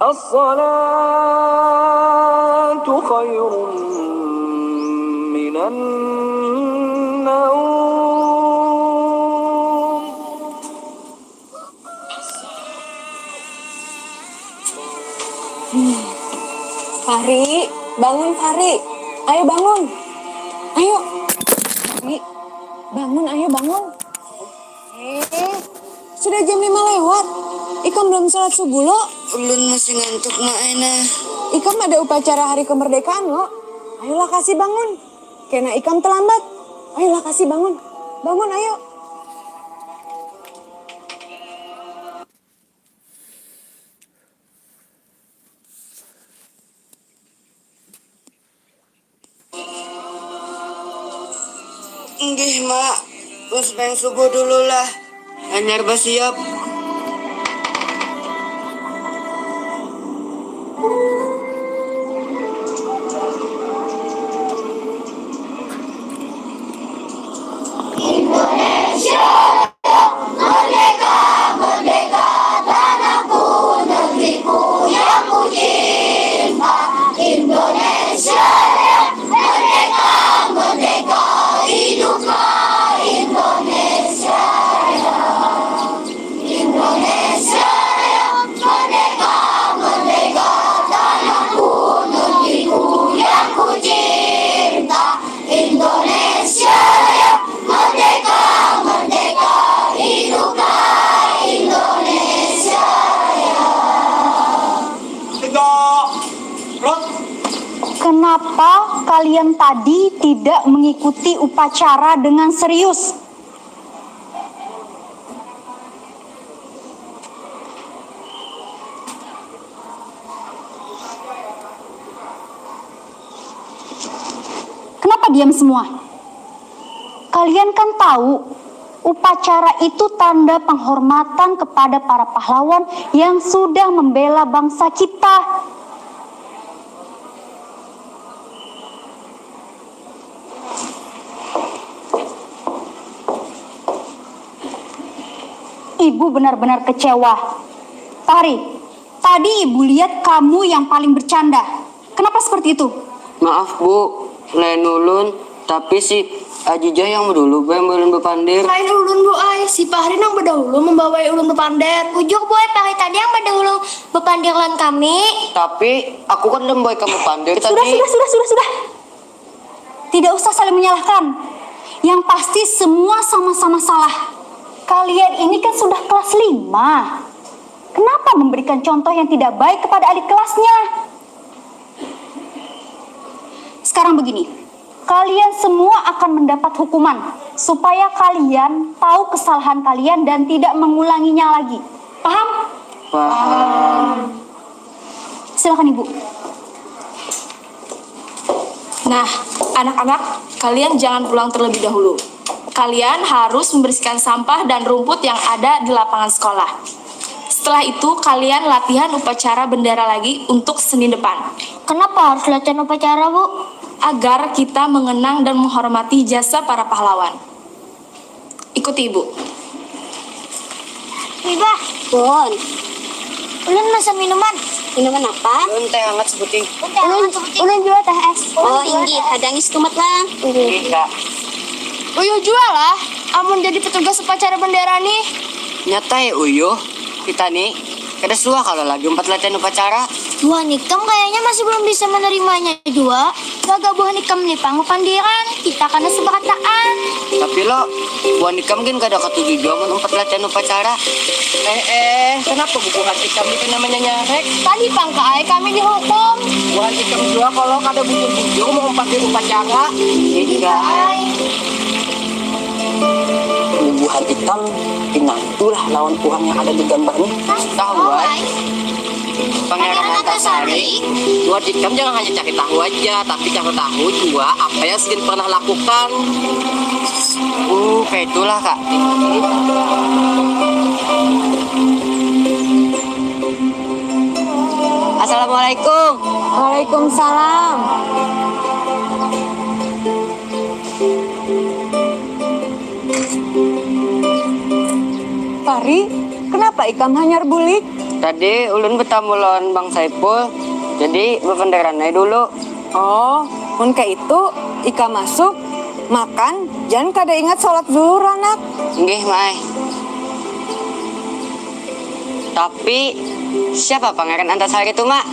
As-salatu khairun minan naum. Fahri, bangun Fahri. Ayo bangun. Ayo. Fahri, bangun, ayo bangun. Sudah jam 5 lewat. Ikam belum sholat subuh lo. Ulun masih ngantuk mak Ena. Ikam ada upacara hari kemerdekaan lo. Ayolah kasih bangun. Kena ikam terlambat. Ayolah kasih bangun. Bangun ayo. Nggih mak, terus pengen subuh dulu lah. Anyar siap. Kenapa kalian tadi tidak mengikuti upacara dengan serius? Kenapa diam semua? Kalian kan tahu, upacara itu tanda penghormatan kepada para pahlawan yang sudah membela bangsa kita. Ibu benar-benar kecewa. Fahri, tadi ibu lihat kamu yang paling bercanda. Kenapa seperti itu? Maaf bu, lain ulun. Tapi si Ajijah yang dulu yang ulun bepandir. Lain ulun bu ay, si Fahri nang berdahulu membawa ulun bepandir. Ujuk boy Fahri tadi yang berdahulu bepandir lan kami. Tapi aku kan udah membawa kamu pandir tadi. Sudah. Tidak usah saling menyalahkan. Yang pasti semua sama-sama salah. Kalian ini kan sudah kelas 5. Kenapa memberikan contoh yang tidak baik kepada adik kelasnya? Sekarang begini, kalian semua akan mendapat hukuman supaya kalian tahu kesalahan kalian dan tidak mengulanginya lagi. Paham? Paham. Silakan Ibu. Nah, anak-anak, kalian jangan pulang terlebih dahulu. Kalian harus membersihkan sampah dan rumput yang ada di lapangan sekolah. Setelah itu, kalian latihan upacara bendera lagi untuk Senin depan. Kenapa harus latihan upacara bu? Agar kita mengenang dan menghormati jasa para pahlawan. Ikuti ibu. Ibah. Bon. Ulun mesen minuman. Minuman apa? Ulun teh hangat sebuting. Ulun juga teh es. Oh inggi, hadangis tumat lang. Iya. Uyuh jual lah, amun jadi petugas upacara bendera nih. Nyata ya Uyuh, kita nih kada suah kalau lagi latihan upacara. Buah nikam kayaknya masih belum bisa menerimanya juga. Gagal buah nikam nih pandiran, kita karena sebakataan. Tapi lo, buah nikam kan kada ketujuh juga latihan upacara. Kenapa buah nikam itu namanya nyarek? Tadi pangkai kami dihukum. Buah nikam juga kalau kada bujur-bujur mau di upacara. Iya. Buah hitam pinantulah lawan uang yang ada di gambar ini. Tahu ay? Pangeran Antasari. Buah hitam jangan hanya cari tahu aja, tapi cari tahu juga apa yang Sin pernah lakukan. Kayak itulah kak. Assalamualaikum. Waalaikumsalam. Fahri, kenapa ikam hanyar bulik? Tadi ulun bertamu lawan Bang Saipul, jadi bependeran aja dulu. Oh, mun kayak itu Ika masuk, makan, jangan kada ingat sholat zuhur anak. Nggih, Mai. Tapi siapa Pangeran Antasari itu, Mak?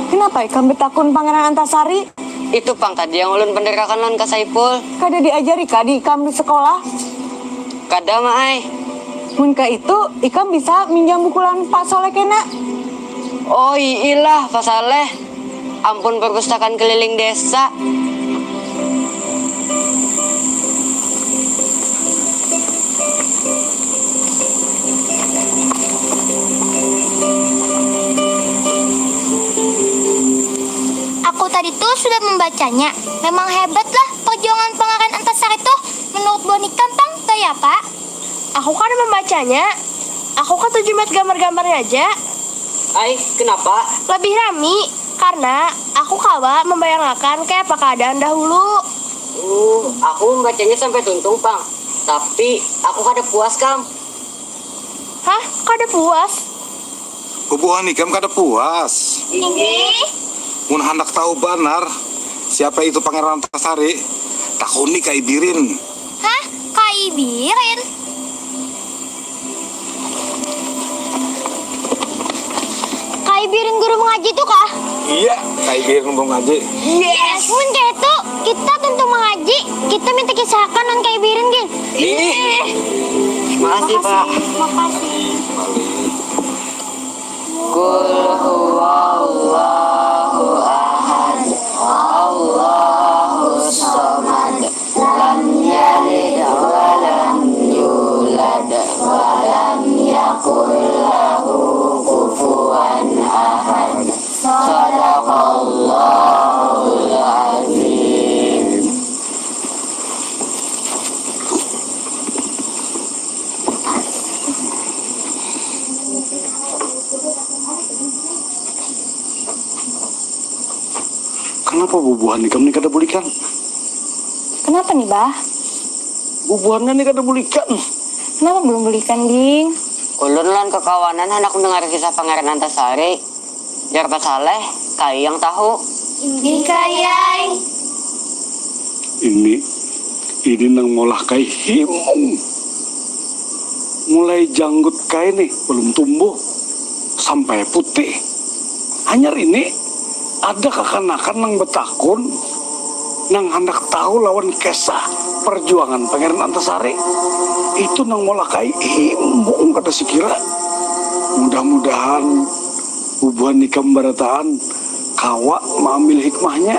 Kenapa Ika betakun Pangeran Antasari? Itu Pang tadi yang ulun penderakan lawan Kak Saipul. Kada diajari Ika di Ikam di sekolah. Kada, Mai. Mun kayak itu Ika bisa minjam bukulan Pak Soleh kena. Oh iyalah, Pak Saleh. Ampun perpustakaan keliling desa. Aku tadi tuh sudah membacanya. Memang hebat lah perjuangan Pangeran Antasari tuh. Menurut Bonikam, Pang, kayak apa? Aku kan membacanya. Aku kan terjemahat gambar-gambarnya aja. Ai, kenapa? Lebih rami, karena aku kawa membayangkan kayak apa keadaan dahulu. Aku membacanya sampai tuntung, Pang. Tapi aku kada puas, Kam. Hah? Kada puas? Bubuhan ikam kada puas. Ini. Mun hendak tahu benar siapa itu Pangeran Antasari, takuni kaibirin. Hah? Kaibirin? Kaibirin guru mengaji tuh kah? Iya, kaibirin mau ngaji. Yes. Mun kayak itu, kita tentu mengaji. Kita minta kisahkan non Kaibirin, Gil. Makasih, Pak. Makasih. Qul huwallahu ahad, Allahus samad, lam yalid wa lam yulad wa lam yakul lahu kufuwan ahad. Shadaqallahul azim. Kenapa bubuhan ikam ni kada bulikan? Kenapa nih, Bah? Bubuhannya ni kada bulikan. Kenapa belum belikan, Ging? Ulun lan kekawanan hendak mendengar kisah Pangeran Antasari. Biar Pak Saleh, kai yang tahu. Ini kayai. Ini nang molah kai himung. Mulai janggut kai nih belum tumbuh sampai putih. Hanyar ini ada kekanakan nang betakun nang hendak tahu lawan kisah perjuangan Pangeran Antasari. Itu nang molah kai himung kata sikira. Mudah-mudahan bubuhan ikam barataan kawa mengambil hikmahnya.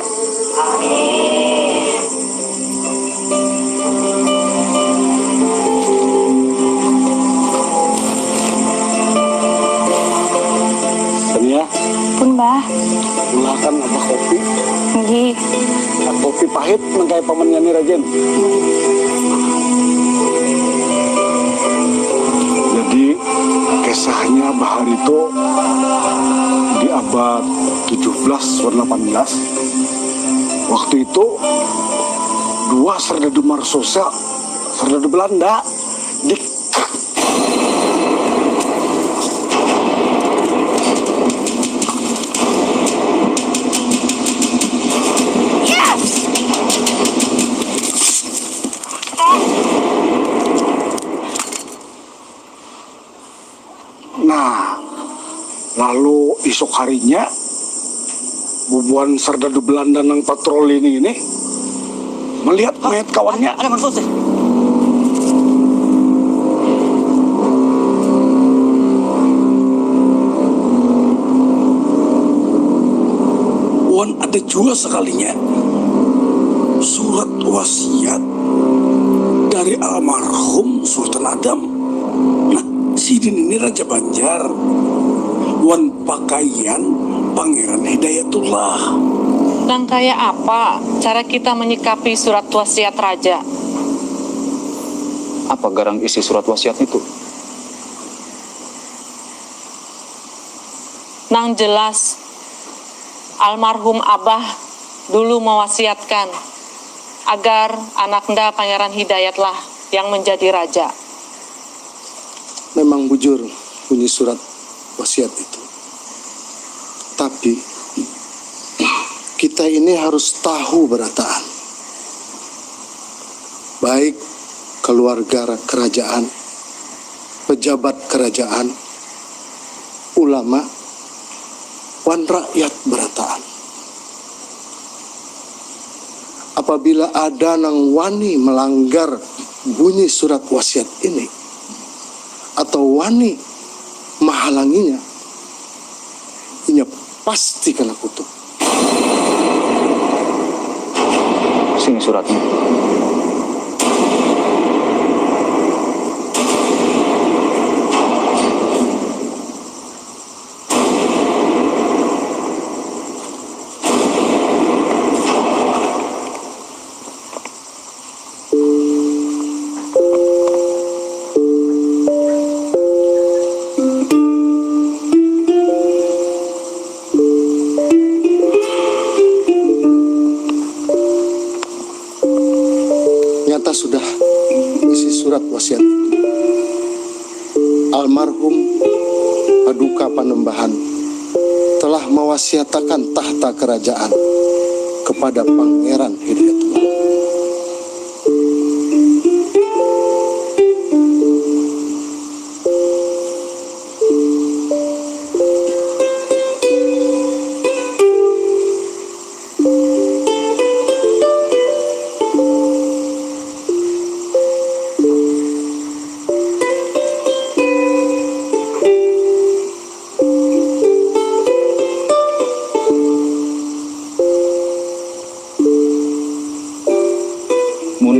Sania, Pun, Bah. ulahkan apa kopi? Nggih. Kopi pahit nangkai pamannya ni Rajen. Jadi kisahnya Bahar itu di abad 17 atau 18. Waktu itu dua serdadu Marsosa, serdadu Belanda di Nah, lalu esok harinya bubuhan serdadu Belanda nang patroli ini melihat mayat kawannya. Ada maksud sih? Wan ada juga sekalinya surat wasiat dari almarhum Sultan Adam. Nah, Sidin ini Raja Banjar. Wan pakaian Pangeran Hidayatullah. Dan kayak apa cara kita menyikapi surat wasiat raja? Apa garang isi surat wasiat itu? Nang jelas, almarhum Abah dulu mewasiatkan agar anaknya Pangeran Hidayatlah yang menjadi raja. Memang bujur bunyi surat wasiat itu. Tapi kita ini harus tahu berataan. Baik keluarga kerajaan, pejabat kerajaan, ulama, wan rakyat berataan. Apabila ada nang wani melanggar bunyi surat wasiat ini, atau wani menghalanginya, ini pasti kena kutuk. Sini suratnya. Nyata sudah isi surat wasiat itu. Almarhum Paduka Panembahan telah mewasiatakan tahta kerajaan kepada Pangeran Hidayatullah.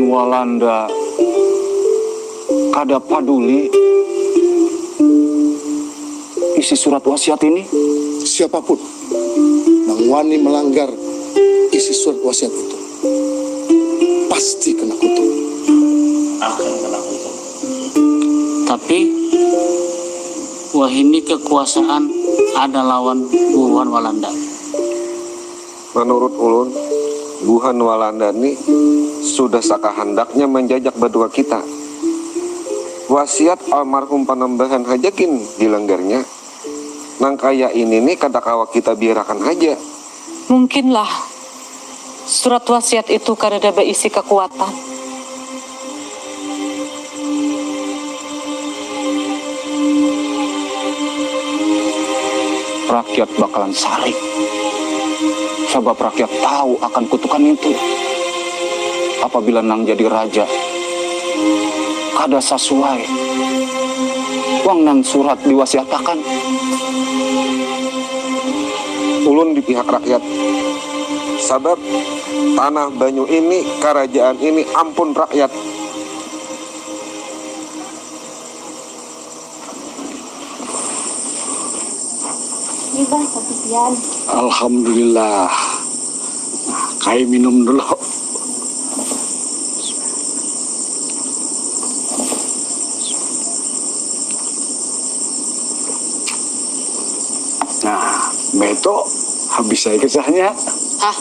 Walanda kada paduli isi surat wasiat ini. Siapapun yang wani melanggar isi surat wasiat itu pasti kena kutuk. Akan kena kutuk. Tapi wah ini kekuasaan ada lawan Wuhan Walanda. Menurut ulun, Wuhan Walanda ini sudah sakahandaknya menjajak berdua kita. Wasiat almarhum Panembahan aja kin dilanggarnya. Nang kaya ini nih kata kawa kita biarkan aja. Mungkinlah surat wasiat itu karena berisi kekuatan. Rakyat bakalan sarik. Sebab rakyat tahu akan kutukan itu. Apabila nang jadi raja, kada sesuai wang nang surat diwasiatakan. Ulun di pihak rakyat. Sabab tanah Banyu ini, kerajaan ini ampun rakyat. Iya, Sofian. Alhamdulillah. Kai minum dulu. Nah, Beto habis saya kisahnya. Hah?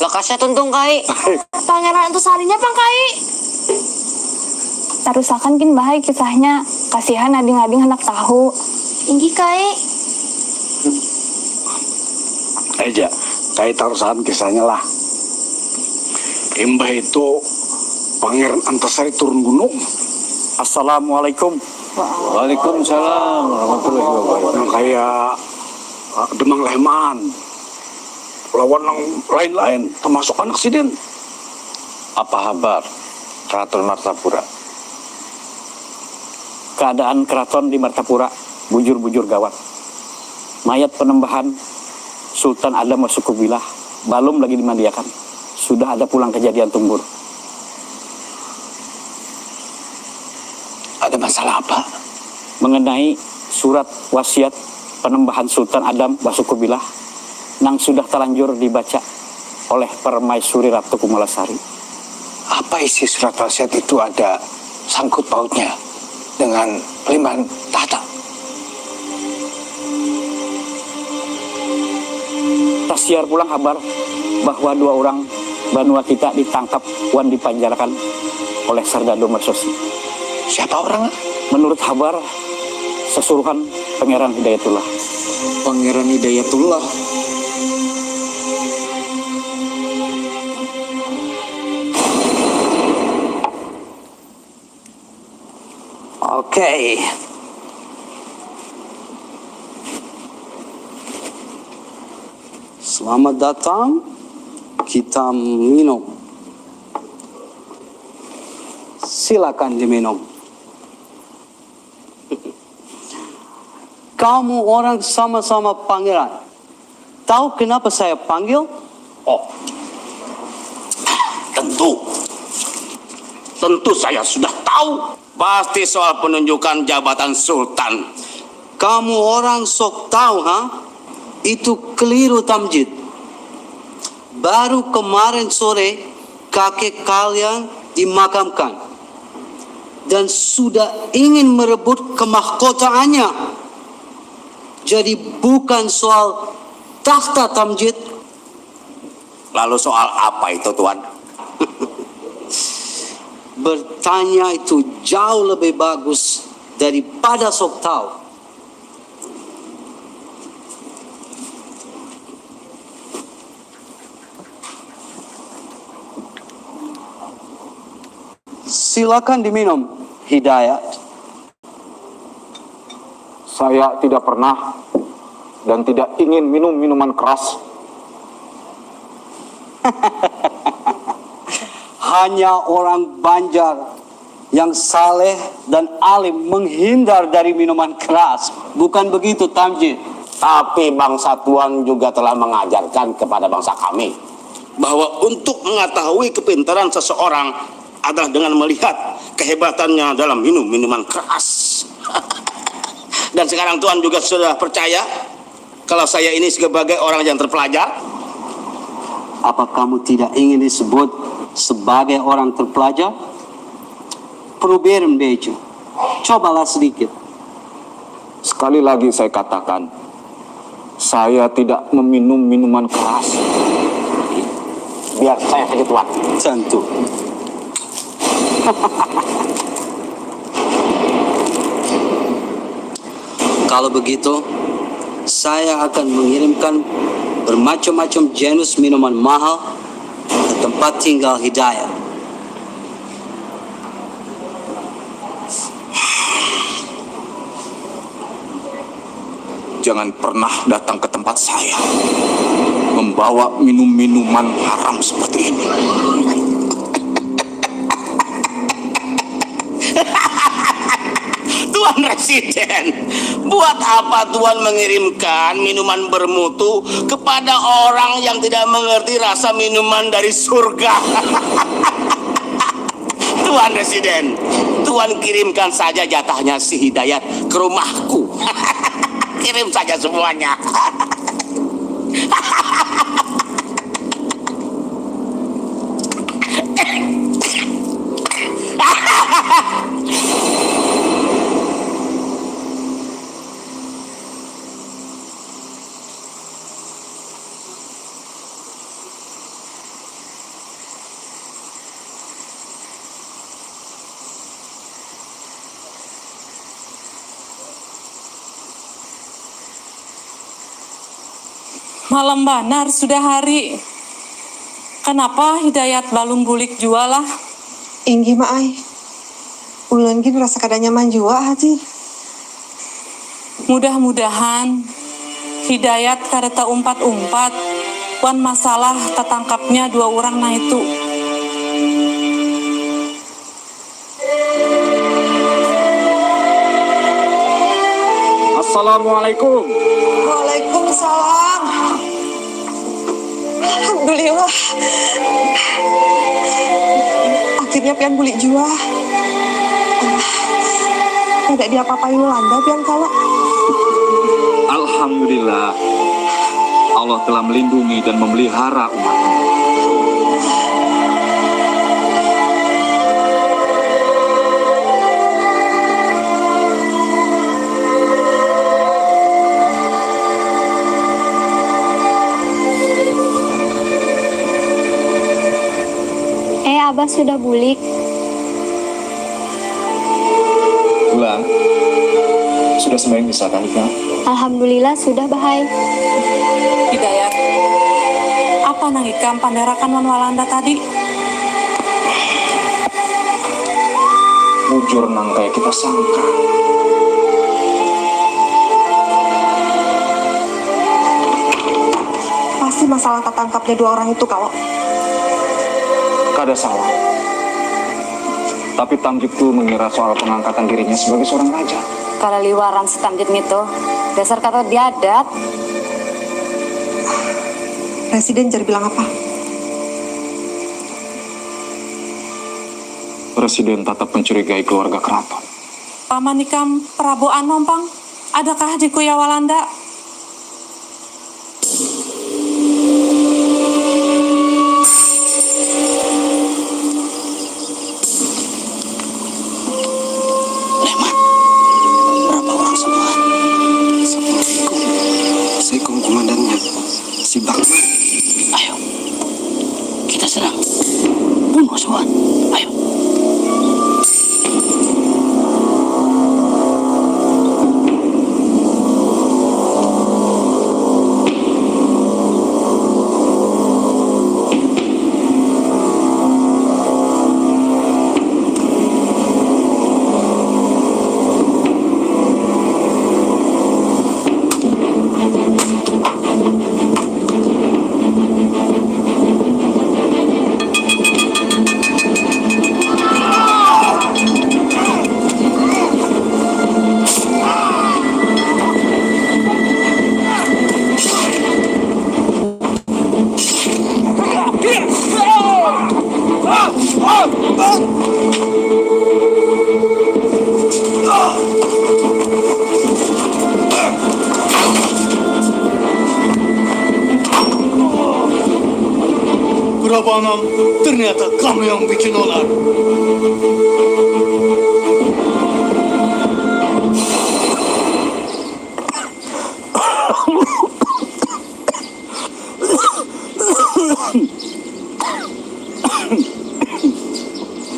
Lokasnya tuntung Kai. Pangeran Antasarinya Pang Kai. Tarusakan kin bahaya kisahnya. Kasihan ading-ading hendak tahu. Tinggi Kai. Aja, Kai tarusan kisahnya lah. Imbah itu Pangeran Antasari turun gunung. Assalamualaikum. Waalaikumsalam warahmatullahi wabarakatuh. Yang kayak Demang Lehman. Lawan yang lain-lain, termasuk anak Sidin. Apa kabar Keraton Martapura? Keadaan keraton di Martapura bujur-bujur gawat. Mayat Panembahan Sultan Adam Wasukubilah belum lagi dimandiakan. Sudah ada pulang kejadian tumbur. Ada masalah apa? Mengenai surat wasiat Panembahan Sultan Adam Wasukubilah yang sudah terlanjur dibaca oleh Permaisuri Ratu Kumalasari. Apa isi surat wasiat itu ada sangkut pautnya dengan Liman Tahta? Tersiar pulang kabar bahwa 2 orang Banua kita ditangkap wan dipanjarakan oleh Sardado Mersosi. Siapa orangnya? Menurut kabar, sesuruhan Pangeran Hidayatullah. Pangeran Hidayatullah. Oke. Selamat datang. Kita minum. Silakan diminum. Kamu orang sama-sama pangeran. Tahu kenapa saya panggil? Oh, tentu saya sudah tahu. Pasti soal penunjukan jabatan sultan. Kamu orang sok tahu, ha? Itu keliru, Tamjid. Baru kemarin sore kakek kalian dimakamkan dan sudah ingin merebut kemahkotaannya. Jadi bukan soal tahta, Tamjid. Lalu soal apa itu, Tuan? Bertanya itu jauh lebih bagus daripada sok tahu. Silakan diminum, Hidayat. Saya tidak pernah dan tidak ingin minum minuman keras. Hanya orang Banjar yang saleh dan alim menghindar dari minuman keras. Bukan begitu, Tamjid? Tapi bangsa Tuan juga telah mengajarkan kepada bangsa kami bahwa untuk mengetahui kepintaran seseorang adalah dengan melihat kehebatannya dalam minum minuman keras. Dan sekarang Tuan juga sudah percaya kalau saya ini sebagai orang yang terpelajar. Apa kamu tidak ingin disebut sebagai orang terpelajar? Proberin bejo. Cobalah sedikit. Sekali lagi saya katakan, saya tidak meminum minuman keras. Biar saya saja, Tuan. Tentu. Kalau begitu, saya akan mengirimkan bermacam-macam jenis minuman mahal ke tempat tinggal Hidayat. Jangan pernah datang ke tempat saya membawa minum-minuman haram seperti ini. Tuan Residen, buat apa Tuan mengirimkan minuman bermutu kepada orang yang tidak mengerti rasa minuman dari surga? Tuan Residen, Tuan kirimkan saja jatahnya si Hidayat ke rumahku. Kirim saja semuanya. Malam banar sudah hari. Kenapa Hidayat balung bulik jua lah? Inggi maai. Ulun gin rasa kada nyaman jua hati. Mudah-mudahan Hidayat kada tak umpat-umpat wan masalah tertangkapnya dua orang nah itu. Assalamualaikum. Waalaikumsalam. Alhamdulillah. Akhirnya pian buli jua. Tidak diapa-apain Yolanda pian kalau. Alhamdulillah, Allah telah melindungi dan memelihara umatnya. Abah sudah bulik. Bulan, Sudah sembahyang bisa kali, Kak? Alhamdulillah sudah, Bahai. Hidayat, apa nang ikam panderakan wan Walanda tadi? Bujur nang kayak kita sangka. Pasti masalah tertangkapnya 2 orang itu kalau. Kada salah. Tapi Tamjid tuh mengira soal pengangkatan dirinya sebagai seorang raja. Kalau liwaran si Tamjid itu, dasar kata biadab. Presiden jadi bilang apa? Presiden tetap mencurigai keluarga keraton. Paman ikam Prabu Anom, Pang. Adakah di Kuya Walanda? Leman, berapa orang semua? Assalamualaikum. Assalamualaikum komandannya. Si Bangman. Ayo, kita serang. Bunuh semua. Ayo. Prabanam, ternyata kamu yang bikin onar.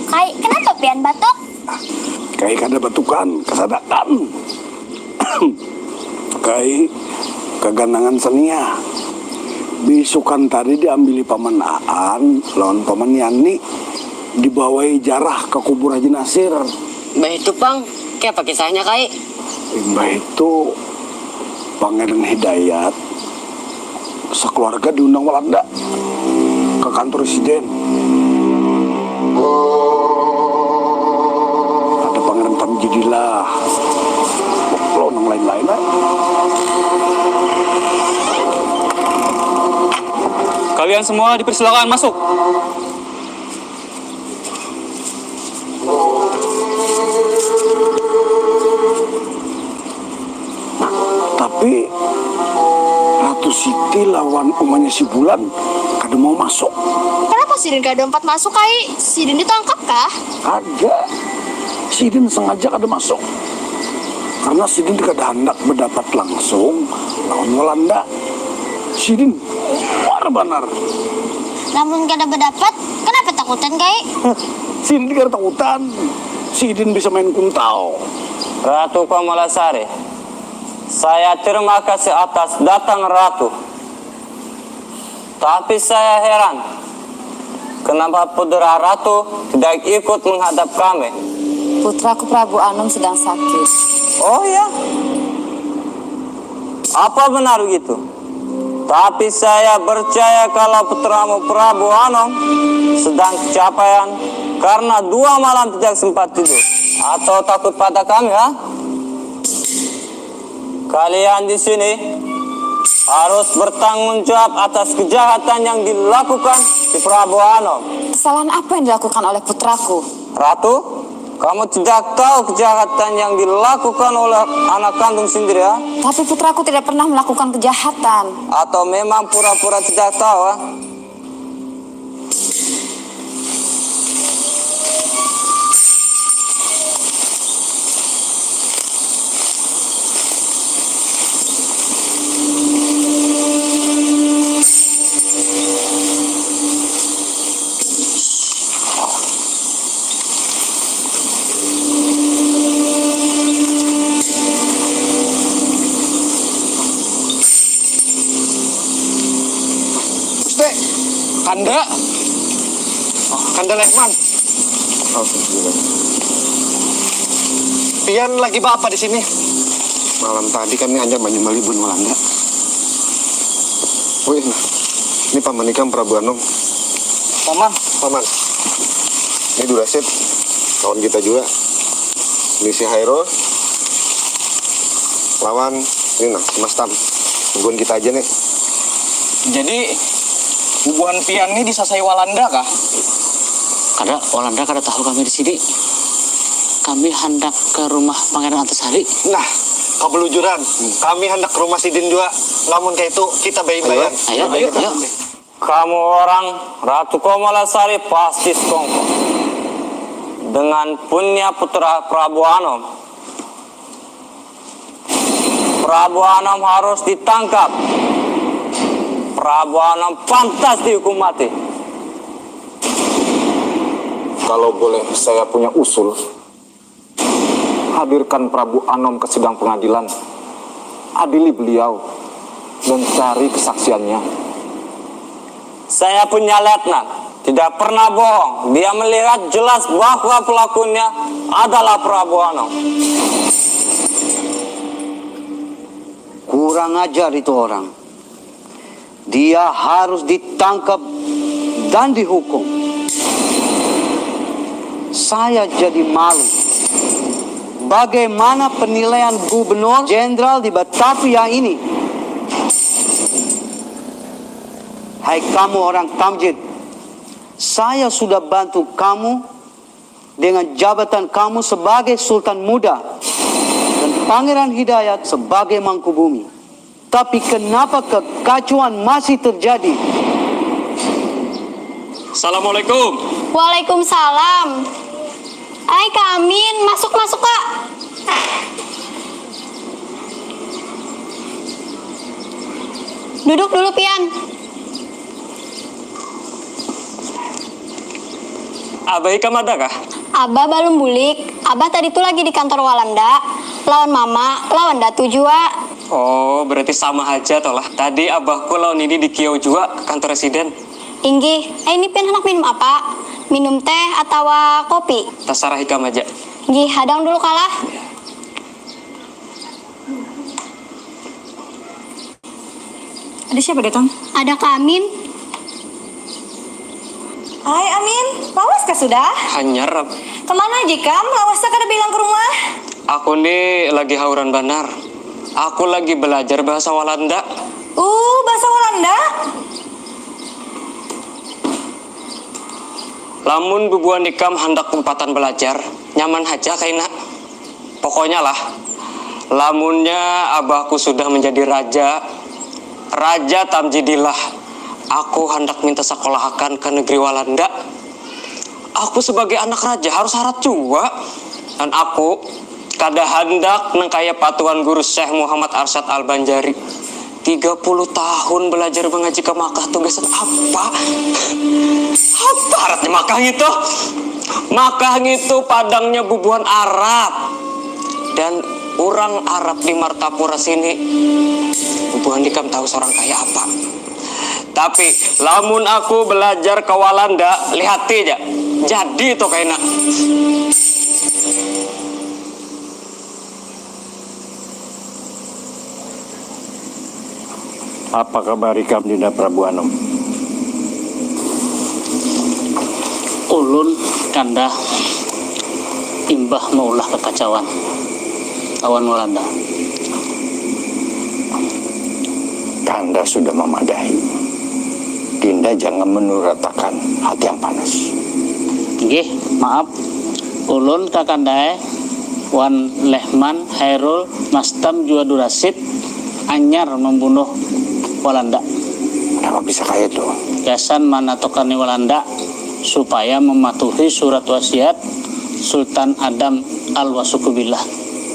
Kai, kenapa pian batuk? Kai kada batukan, kesadakan. Kai keganangan senia. Besokan tadi diambili paman Aan lawan paman Yani, dibawai jarah ke kubur Haji Nasir. Mbah itu, Pang, kayak apa kisahnya, Kai? Mbah itu Pangeran Hidayat sekeluarga diundang Walanda ke kantor residen. Ada Pangeran Tamjidillah, lo nang lain-lain lah. Kalian semua dipersilakan masuk. Tapi Ratu Siti lawan umanya si Bulan kada mau masuk. Kenapa Sidin kada 4 masuk, Kai? Sidin ditangkap kah? Ada. Sidin sengaja kada masuk. Karena Sidin kada hendak mendapat langsung lawan Walanda. Sidin war benar. Namun kada berdapat, kenapa takutan, Kai? Sidin kada takutan. Sidin bisa main kuntau. Ratu Kamalasari, saya terima kasih atas datang Ratu. Tapi saya heran, kenapa putra Ratu tidak ikut menghadap kami? Putraku Prabu Anom sedang sakit. Oh ya? Apa benar begitu? Tapi saya percaya kalau putramu Prabu Anom sedang kecapean karena 2 malam tidak sempat tidur. Atau takut pada kami, ha? Kalian di sini harus bertanggung jawab atas kejahatan yang dilakukan di Prabu Anom. Kesalahan apa yang dilakukan oleh putraku? Ratu, kamu tidak tahu kejahatan yang dilakukan oleh anak kandung sendiri, ya? Tapi putraku tidak pernah melakukan kejahatan. Atau memang pura-pura tidak tahu, ha? Ayahanda Lehman. Pian lagi apa di sini? Malam tadi kami hanya menyembeli Bun Walanda. Wih, nah, ini Paman Ikam Prabu Anom. Paman. Ini Durasid, kawan kita juga. Ini si Hairul. Lawan, ini nah, Mas Tam. Tungguin kita aja nih. Jadi, bubuhan Pian ini disasai Walanda kah? Kada Walanda kada tahu kami di sini. Kami hendak ke rumah Pangeran Antasari. Nah, kebelujuran. Kami hendak ke rumah Sidin juga. Namun kayak itu kita bayi-bayan. Ayo. Kamu orang Ratu Komalasari pasti sekongkol. Dengan punya putra Prabu Anom. Prabu Anom harus ditangkap. Prabu Anom pantas dihukum mati. Kalau boleh saya punya usul, hadirkan Prabu Anom ke sidang pengadilan, adili beliau, dan cari kesaksiannya. Saya punya letnan, tidak pernah bohong. Dia melihat jelas bahwa pelakunya adalah Prabu Anom. Kurang ajar itu orang. Dia harus ditangkap dan dihukum. Saya jadi malu. Bagaimana penilaian Gubernur Jenderal di Batavia ini? Hai kamu orang Tamjid, saya sudah bantu kamu dengan jabatan kamu sebagai Sultan Muda dan Pangeran Hidayat sebagai Mangkubumi. Tapi kenapa kekacauan masih terjadi? Assalamualaikum. Waalaikumsalam. Hai Kak Amin, masuk Kak. Duduk dulu Pian. Abah Ikam ada kah? Abah belum bulik. Abah tadi tuh lagi di kantor Walanda. Lawan Mama, lawan Datu juga. Oh, berarti sama aja toh lah. Tadi abahku lawan ini di Kiau juga ke kantor residen. Inggih, ini Pian hendak minum apa? Minum teh atau kopi? Terserah Ikam aja. Inggih, hadang dulu kalah. Ada siapa datang? Ada Kak Amin. Hai Amin, lawas kah sudah? Hanyar. Kemana aja Kam? Lawasnya kada bilang ke rumah? Aku nih lagi hauran banar. Aku lagi belajar bahasa Walanda. Bahasa Walanda? Lamun bubuan Ikam hendak tempatan belajar, nyaman aja kaina. Pokoknya lah, lamunnya abahku sudah menjadi Raja Tamjidillah. Aku hendak minta sekolahakan ke negeri Walanda. Aku sebagai anak raja harus syarat juga. Dan aku kada hendak nengkaya patuan guru Syekh Muhammad Arsyad Al-Banjari. 30 tahun belajar mengaji ke Makkah, tugasan apa? Apa artinya Makkah itu? Makkah itu padangnya bubuhan Arab. Dan orang Arab di Martapura sini, bubuhan Ikam tahu seorang kaya apa. Tapi lamun aku belajar ke Walanda, lihat aja. Jadi itu kayaknya. Apa kabar Ikam Dinda Prabu Anom? Ulun kanda imbah maulah kekacauan lawan Walanda. Kanda sudah memadai. Dinda jangan menuratakan hati yang panas. Nggih, maaf. Ulun kakanda Wan Lehman, Hairul, Mastam, juga Durasid anyar membunuh Walanda. Kenapa bisa kayak itu? Yasan manatokani Walanda supaya mematuhi surat wasiat Sultan Adam Al-Wasukubillah.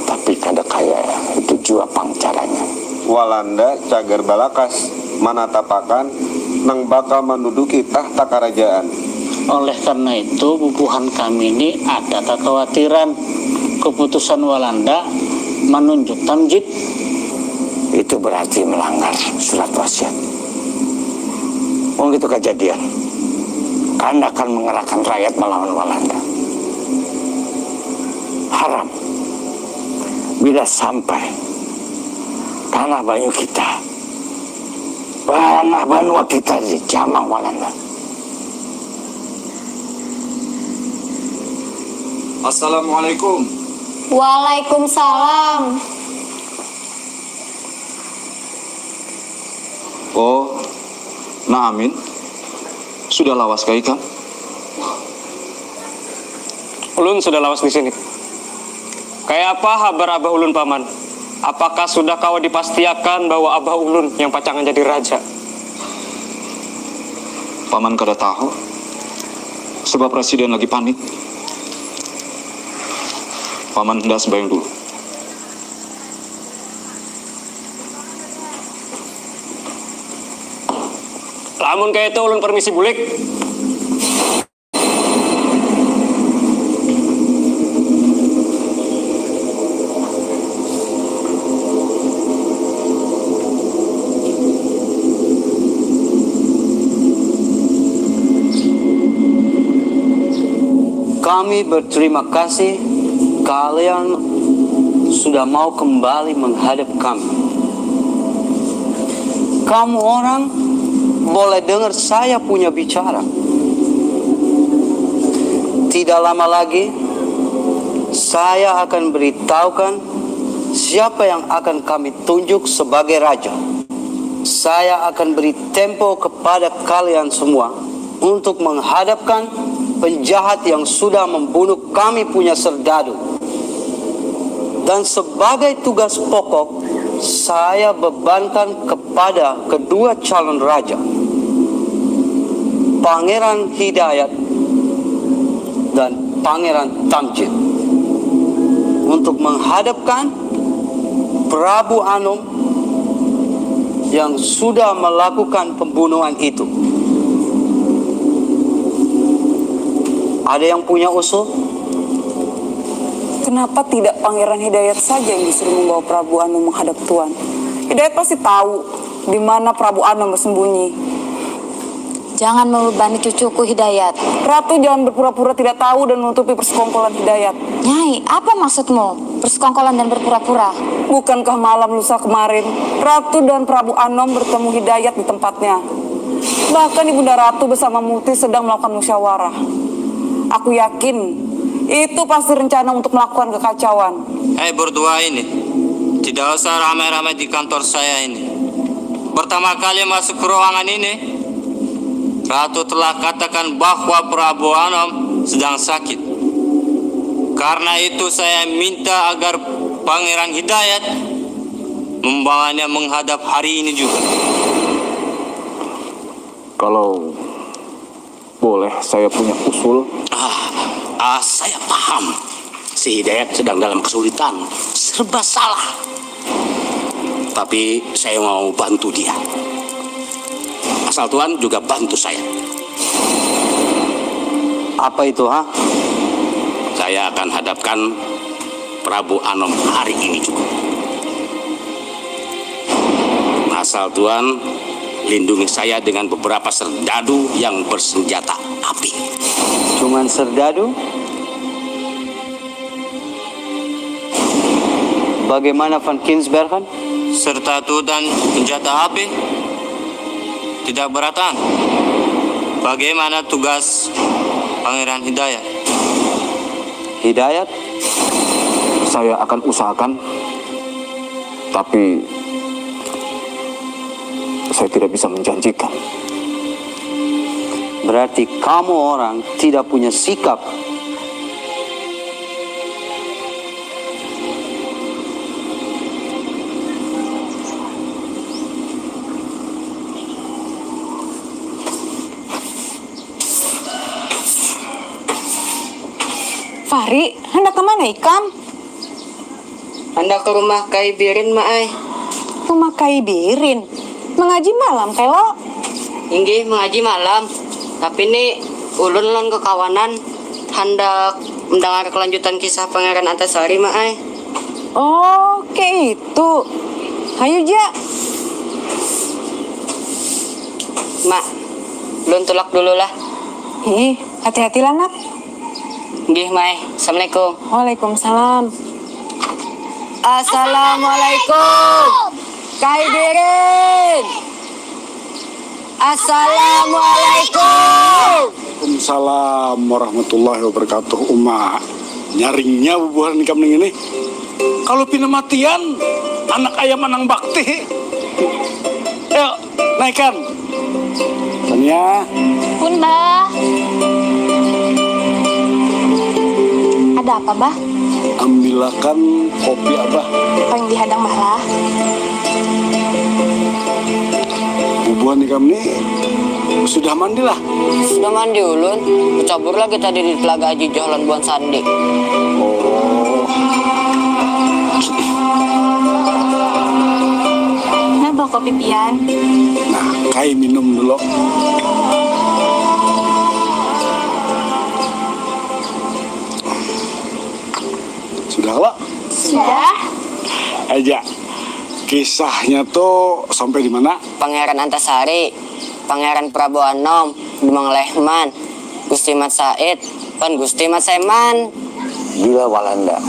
Tapi kada kaya itu juga pangcaranya. Walanda cagar balakas manatapakan nang bakal menduduki tahta kerajaan. Oleh karena itu bubuhan kami ini ada kekhawatiran keputusan Walanda menunjuk Tamjid. Itu berarti melanggar surat wasiat. Oh gitu kejadian. Kanda akan mengerahkan rakyat melawan Walanda. Haram bila sampai tanah Banyu kita, tanah Banua kita dijamah Walanda. Assalamualaikum. Waalaikumsalam. Oh, nah Amin. Sudah lawas kah ikan? Ulun sudah lawas di sini. Kayak apa kabar Abah Ulun paman? Apakah sudah kau dipastikan bahwa Abah Ulun yang pacangan jadi raja? Paman kada tahu. Sebab presiden lagi panik. Paman hendak sembahyang dulu. Lamun kayak itu ulun permisi bulik. Kami berterima kasih kalian sudah mau kembali menghadap kami. Kamu orang boleh dengar saya punya bicara. Tidak lama lagi saya akan beritahukan siapa yang akan kami tunjuk sebagai raja. Saya akan beri tempo kepada kalian semua untuk menghadapkan penjahat yang sudah membunuh kami punya serdadu. Dan sebagai tugas pokok, saya bebankan kepada kedua calon raja, Pangeran Hidayat dan Pangeran Tamjid, untuk menghadapkan Prabu Anom yang sudah melakukan pembunuhan itu. Ada yang punya usul? Kenapa tidak Pangeran Hidayat saja yang disuruh membawa Prabu Anom menghadap Tuan? Hidayat pasti tahu di mana Prabu Anom bersembunyi. Jangan membebani cucuku Hidayat. Ratu jangan berpura-pura tidak tahu dan menutupi persekongkolan Hidayat. Nyai, apa maksudmu? Persekongkolan dan berpura-pura? Bukankah malam lusa kemarin Ratu dan Prabu Anom bertemu Hidayat di tempatnya? Bahkan Ibunda Ratu bersama Muti sedang melakukan musyawarah. Aku yakin itu pasti rencana untuk melakukan kekacauan. Berdua ini, tidak usah ramai-ramai di kantor saya ini. Pertama kali masuk ke ruangan ini, Ratu telah katakan bahwa Prabu Anom sedang sakit. Karena itu saya minta agar Pangeran Hidayat membawanya menghadap hari ini juga. Kalau boleh saya punya usul. Saya paham. Si Hidayat sedang dalam kesulitan, serba salah. Tapi saya mau bantu dia. Asal Tuhan juga bantu saya. Apa itu, ha? Saya akan hadapkan Prabu Anom hari ini juga. Asal Tuhan lindungi saya dengan beberapa serdadu yang bersenjata api. Cuman serdadu? Bagaimana Van Kinsbergen? Serdadu dan senjata api tidak beratan. Bagaimana tugas Pangeran Hidayat? Hidayat? Saya akan usahakan, tapi saya tidak bisa menjanjikan. Berarti kamu orang tidak punya sikap. Fahri, hendak kemana Ikam? Hendak ke rumah Kai Birin, Maai. Rumah Kai Birin? Mengaji malam, Kelo? Inggih, mengaji malam. Tapi ini ulun lon ke kawanan hendak mendengar kelanjutan kisah Pangeran Antasari, Maai. Oh, kayak itu. Hayu, Ja. Mak, ulun tulak dulu lah. Hati-hatilah nak. Nggih, Mai. Assalamualaikum. Waalaikumsalam. Assalamualaikum. Kai Birin. Assalamualaikum. Waalaikumsalam warahmatullahi wabarakatuh. Uma nyaringnya bubuhan kamning ini. Kalau pina matian, anak ayam anang bakti. Ayo, naikkan. Tania. Pun, Bah. Ada apa, Bah? Ambilakan kopi Abah. Yang dihadang Bahlah. Bubuhan kami sudah mandi lah. Sudah mandi ulun. Bercabur lagi tadi di Telaga Haji Johlan Buan Sandi. Oh. Nah, bawa kopi pian. Nah, kai minum dulu. Sudah lah. Sudah. Aja. Kisahnya tuh sampai di mana? Pangeran Antasari, Pangeran Prabu Anom, Demang Lehman, Gusti Mat Said, Pan Gusti Mat Seman. Bila Walanda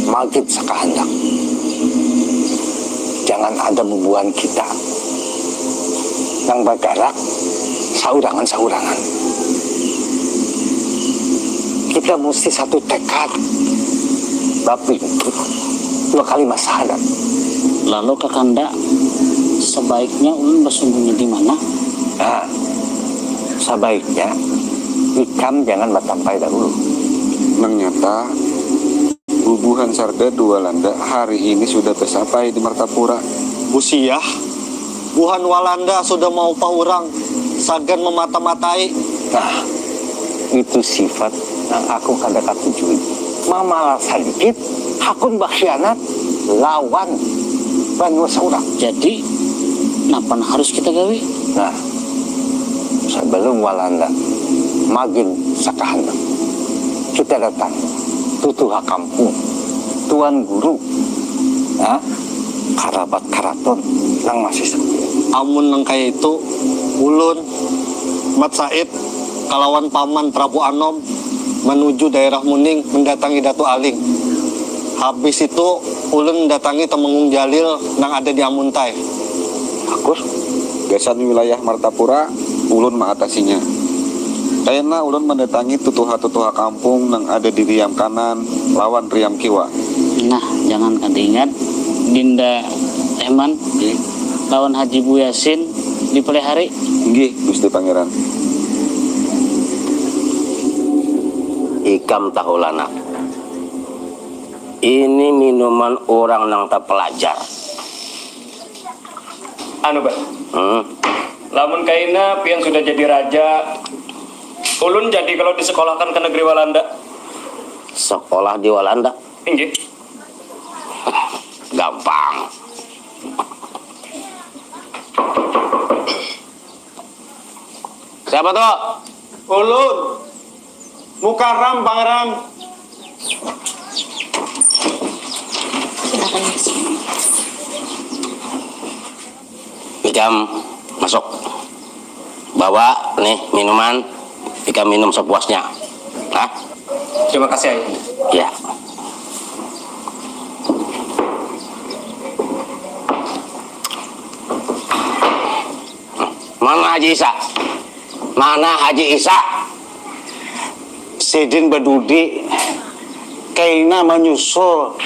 magid sakahandak, jangan ada bubuhan kita yang bergerak saurangan-saurangan. Kita mesti satu tekad, tapi dua kalimat syahadat. Lalu Kakanda, sebaiknya ulun bersembunyi di mana? Nah, sebaiknya ikam jangan bertampai dahulu. Ternyata bubuhan Sarda Dua Landa hari ini sudah bersampai di Martapura. Busiah, buhan Walanda sudah mau paurang, sagan memata-matai. Nah, itu sifat yang aku kadang tujui. Mamalah sedikit, hakun bakhsianat lawan Banu Saurang. Jadi, kenapa harus kita gawe? Nah, sebelum Walanda magin sakahandak, kita datang tutuha kampung, tuan guru, karabat karaton yang masih sepi. Amun nang kaya itu, ulun, Mat Said, kalawan paman Prabu Anom menuju daerah Muning mendatangi Datu Aling. Habis itu ulun mendatangi Temenggung Jalil yang ada di Amuntai. Akus, gesan wilayah Martapura, ulun mengatasinya. Kayaknya ulun mendatangi tutuha-tutuha kampung yang ada di Riam Kanan lawan Riam Kiwa. Nah, jangan kada ingat Dinda Eman lawan Haji Bu Yasin di Pelihari. Nggih, Gusti Pangeran. Ikam tahu lana. Ini minuman orang yang tak pelajar. Anu, Pak. Lamun kaina pian sudah jadi raja, ulun jadi kalau disekolahkan ke negeri Walanda. Sekolah di Walanda? Inggih. Gampang. Siapa tuh? Ulun, Mukarram Pangeran. Ikam masuk. Bawa nih minuman. Ikam minum sepuasnya. Hah? Terima kasih, Ayah. Ya. Mana Haji Isa? Mana Haji Isa? Sidin Badudi kaina menyusul.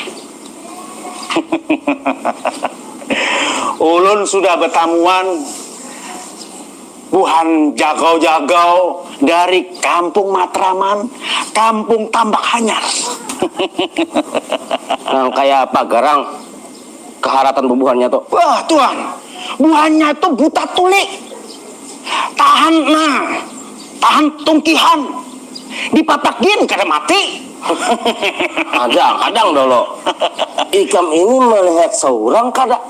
Ulun sudah bertamuan buhan jagau-jagau dari kampung Matraman, kampung Tambak Hanyar. Nah, kayak apa garang keharatan bubuhannya tuh? Wah Tuhan, buahnya itu buta tuli, tahan tungkihan, dipapagin kada mati. Kadang dulu Ikam ini melihat seorang kada.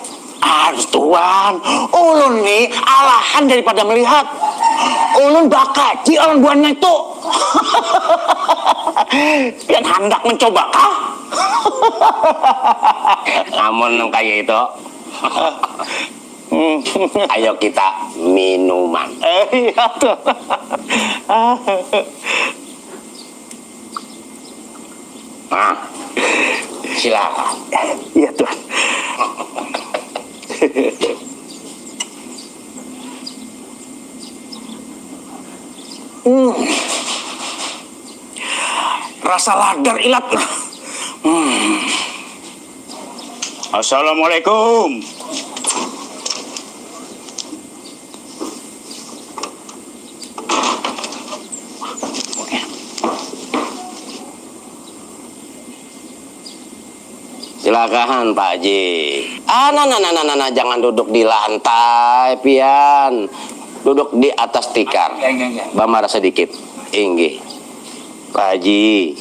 Aduh Tuhan, ulun nih alahan daripada melihat. Ulun bakaji orang buahnya itu. Yang hendak mencoba kah? Namun yang kayak itu ayo kita minuman. Iya tuh. Nah, silakan. Iya Tuan. Rasa ladar ilat. Assalamualaikum. Silakan Pak Haji. Nah, jangan duduk di lantai, pian. Duduk di atas tikar. Bamara sedikit. Inggih. Pak Haji,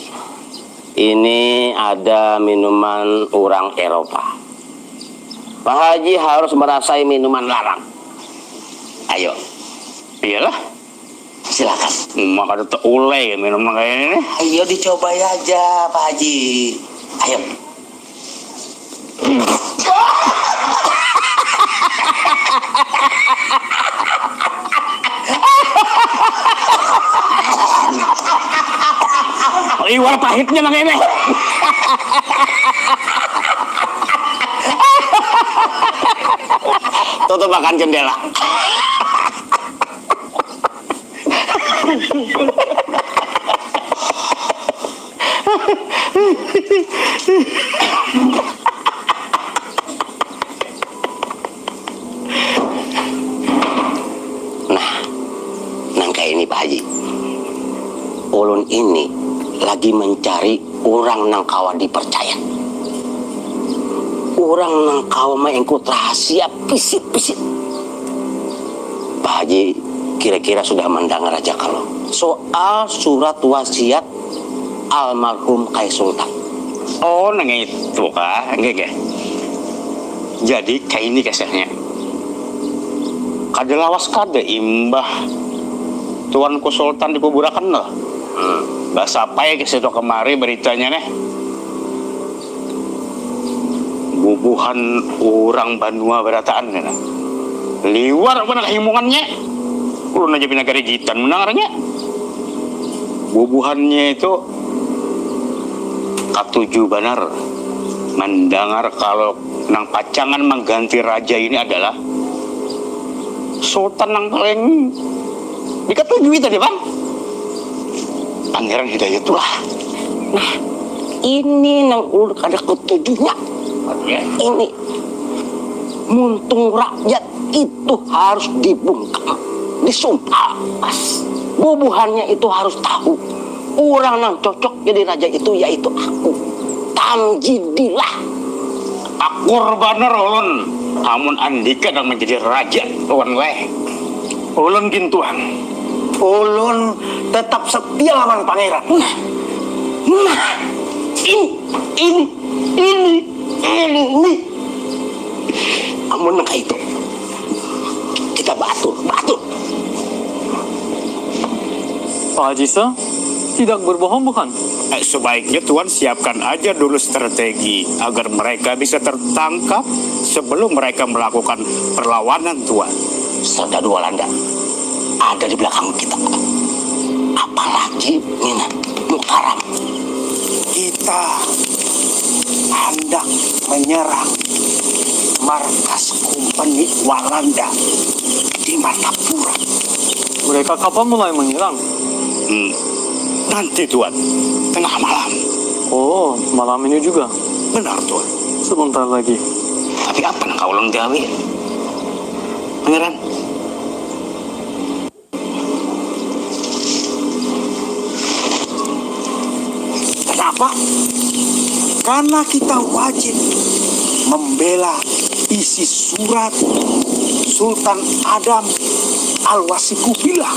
ini ada minuman orang Eropa. Pak Haji harus merasai minuman larang. Ayo. Iyalah. Silakan. Maka itu ulai minuman kayak ini. Ayo dicoba aja Pak Haji. Ayo. Iwal pahitnya Mang Eme. Tutup makan jendela. Nah, nangka ini Pak Haji. Ulun ini lagi mencari orang nang kawa dipercaya. Orang nang kawa mengikut rahasia pisit-pisit. Pak Haji kira-kira sudah mendengar aja kalau soal surat wasiat almarhum Kai Sultan. Oh, nang itu kah? Enggak. Jadi kayak ini kesernya. Kada lawas kada imbah Tuanku Sultan dikuburakan loh. Bahasa apa ya kesedo kemari beritanya nih? Bubuhan orang Banua berataan nih. Liwar mana himungannya? Ulun aja pinagari jitan menangarnya. Bubuhannya itu katuju benar mendengar kalau nang pacangan mengganti raja ini adalah Sultan nang paling diketujui tadi Bang. Pangeran Hidayatullah. Nah, ini nang ulun ada ketujuhnya. Ini muntung rakyat itu harus dibungkam, disumpah. Bubuhannya itu harus tahu orang nang cocok jadi raja itu yaitu aku. Tamjidillah. Akur bener ulun. Amun Andika nang menjadi raja lawan weh. Ulun gintuan. Ulun tetap setia lawan pangeran. Nah, ini. Amun nang itu kita batur. Pak Haji tidak berbohong bukan? Sebaiknya Tuan siapkan aja dulu strategi agar mereka bisa tertangkap sebelum mereka melakukan perlawanan Tuan. Saudara Walanda ada di belakang kita. Apalagi Nina Mukaram. Kita hendak menyerang markas kompeni Walanda di Martapura. Mereka kapan mulai menyerang? Nanti Tuan, tengah malam. Oh, malam ini juga? Benar Tuan. Sebentar lagi. Tapi apa yang kau ulang gawe? Pangeran? Kenapa? Karena kita wajib membela isi surat Sultan Adam Al-Wasikubillah.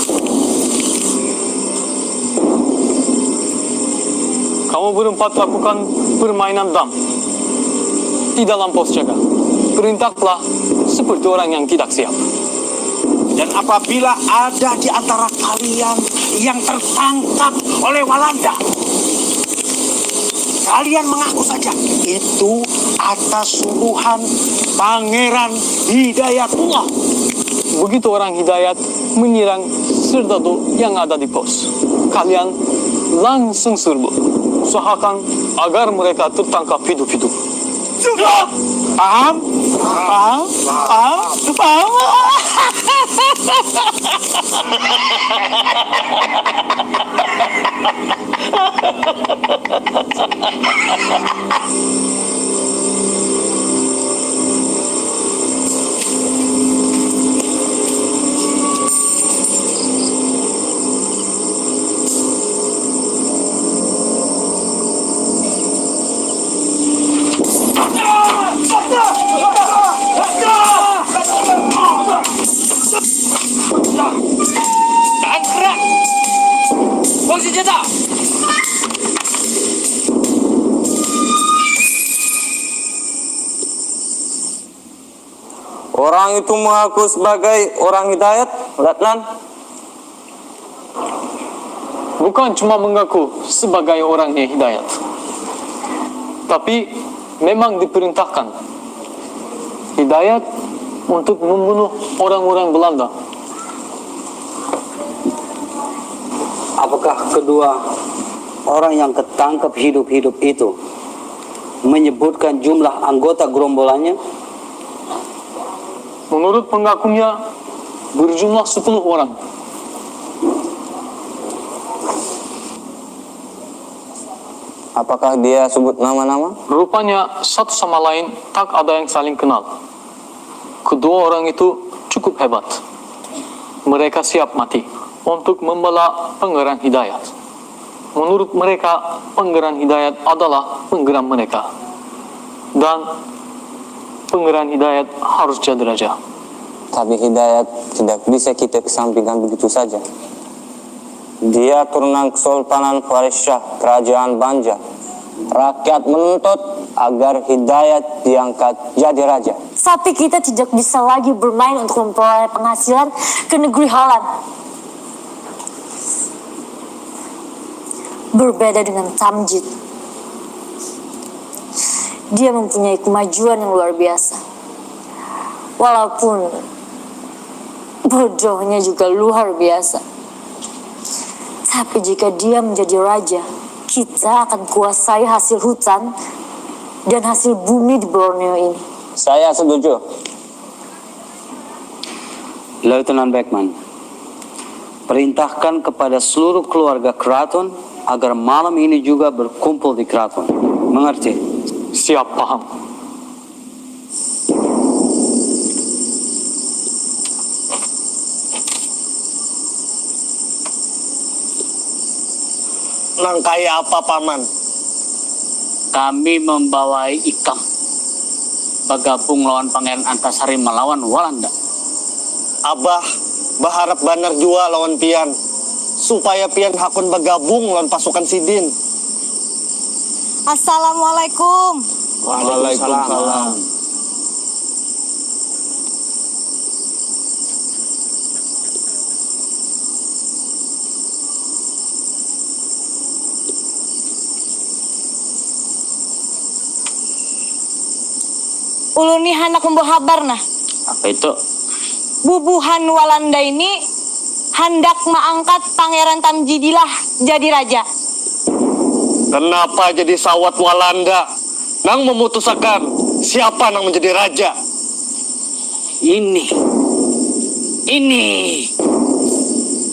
Kamu berempat lakukan permainan dam di dalam pos jaga. Perintahlah seperti orang yang tidak siap. Dan apabila ada di antara kalian yang tertangkap oleh Walanda, kalian mengaku saja itu atas suruhan Pangeran Hidayatullah. Begitu orang Hidayat menyerang serdadu yang ada di pos. Kalian langsung serbu. Usahakan agar mereka tertangkap hidup-hidup. Paham? Paham? Paham? Paham? Gerak! Buang senjata! Orang itu mengaku sebagai orang hidayat, Letnan. Bukan cuma mengaku sebagai orangnya hidayat, tapi memang diperintahkan hidayat untuk membunuh orang-orang Belanda. Apakah kedua orang yang ketangkap hidup-hidup itu menyebutkan jumlah anggota gerombolannya? Menurut pengakunya berjumlah 10 orang. Apakah dia sebut nama-nama? Rupanya satu sama lain tak ada yang saling kenal. Kedua orang itu cukup hebat. Mereka siap mati untuk membela Pangeran Hidayat. Menurut mereka, Pangeran Hidayat adalah penggeram mereka. Dan Pangeran Hidayat harus jadi raja. Tapi Hidayat tidak bisa kita kesampingkan begitu saja. Dia turunan Kesultanan Faris-Shah Kerajaan Banja. Rakyat menuntut agar Hidayat diangkat jadi raja. Tapi kita tidak bisa lagi bermain untuk memperoleh penghasilan ke negeri Holland. Berbeda dengan Tamjid. Dia mempunyai kemajuan yang luar biasa. Walaupun bodohnya juga luar biasa. Tapi jika dia menjadi raja, kita akan kuasai hasil hutan dan hasil bumi di Borneo ini. Saya setuju. Lieutenant Beckman, perintahkan kepada seluruh keluarga keraton agar malam ini juga berkumpul di keraton. Mengerti? Siap, paham. Nangkai apa, Paman? Kami membawa Ikam bergabung lawan Pangeran Antasari melawan Walanda. Abah berharap banar jua lawan Pian, supaya Pian hakun bergabung lawan pasukan Sidin. Assalamualaikum. Waalaikumsalam. Ulun nih hendak membawa kabar nah. Apa itu? Bubuhan Walanda ini hendak mengangkat Pangeran Tamjidilah jadi raja. Kenapa jadi sawat Walanda? Nang memutuskan siapa nang menjadi raja? Ini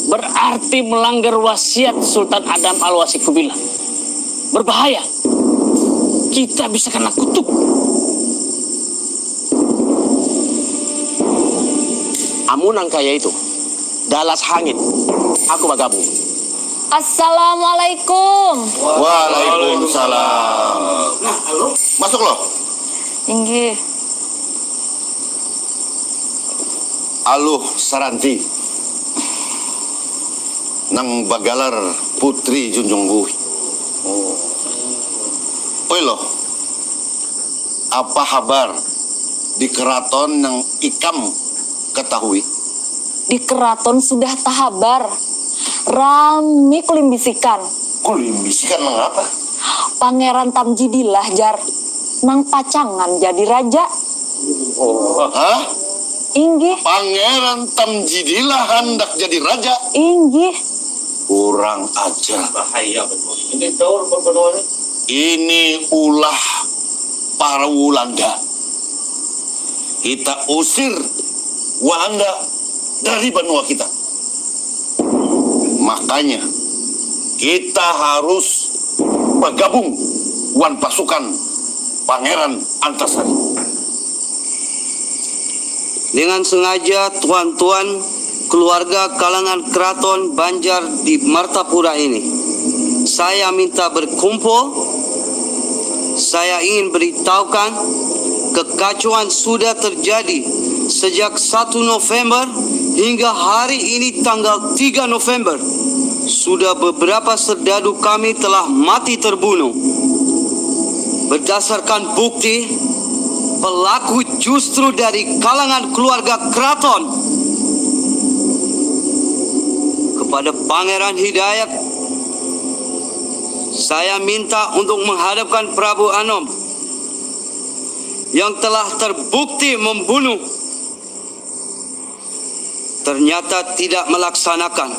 berarti melanggar wasiat Sultan Adam Al-Wasi Kubilah. Berbahaya. Kita bisa kena kutuk. Amunang kaya itu, dalas hangit, aku bergabung. Assalamualaikum. Waalaikumsalam. Nah, halo, masuk loh. Tinggi. Aluh Saranti, nang bagalar putri Junjung Bui. Oi loh, apa kabar di keraton nang Ikam ketahui? Di keraton sudah tahabar. Rami kulim bisikan. Kulim bisikan mengapa? Pangeran Tamjidilah jar nang pacangan jadi raja. Hah? Inggih. Pangeran Tamjidillah hendak jadi raja. Inggih. Kurang ajar. Bahaya betul. Ini ulah para Walanda. Kita usir Walanda dari benua kita. Makanya kita harus bergabung wan pasukan Pangeran Antasari. Dengan sengaja tuan-tuan keluarga kalangan keraton Banjar di Martapura ini, saya minta berkumpul. Saya ingin beritahukan kekacauan sudah terjadi sejak 1 November hingga hari ini tanggal 3 November. Sudah beberapa serdadu kami telah mati terbunuh. Berdasarkan bukti, pelaku justru dari kalangan keluarga keraton. Kepada Pangeran Hidayat, saya minta untuk menghadapkan Prabu Anom yang telah terbukti membunuh, ternyata tidak melaksanakan.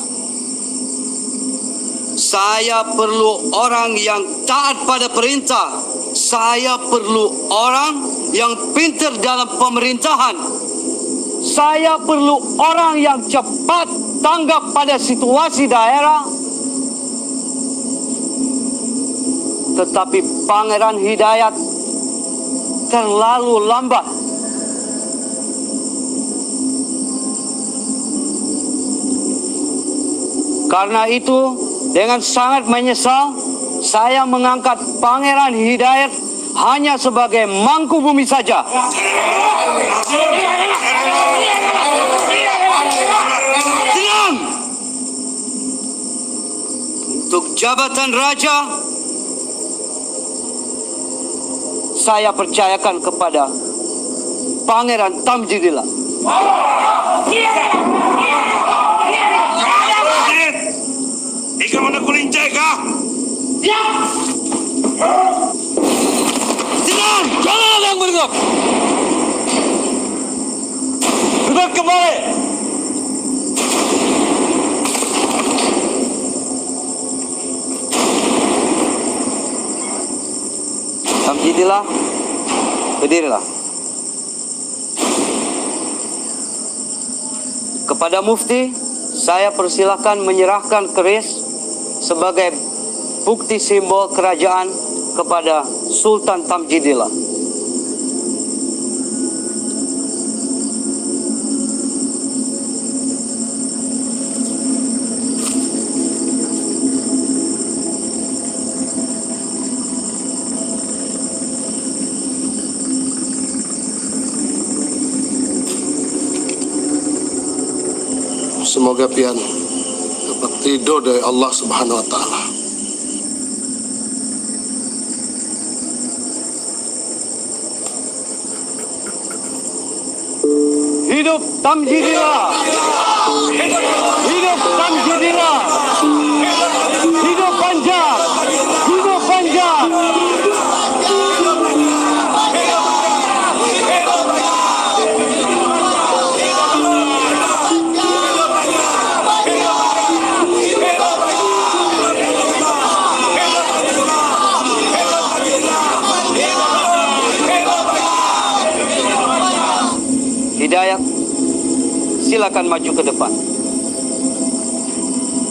Saya perlu orang yang taat pada perintah. Saya perlu orang yang pintar dalam pemerintahan. Saya perlu orang yang cepat tanggap pada situasi daerah. Tetapi Pangeran Hidayat terlalu lambat. Karena itu, dengan sangat menyesal, saya mengangkat Pangeran Hidayat hanya sebagai mangku bumi saja. Diam! Untuk jabatan raja, saya percayakan kepada Pangeran Tamjidillah. Ika mana kulincai kah? Diam! Jangan ada yang bergerak. Duduk kembali. Tamjidillah, berdirilah. Kepada Mufti, saya persilahkan menyerahkan keris sebagai bukti simbol kerajaan kepada Sultan Tamjidillah. Semoga pian dapat ridho dari Allah Subhanahu wa taala. Hidup Tamjidillah! Hidup Tamjidillah! Hidup Banjar! Hidup Banjar! Hidayat, silakan maju ke depan.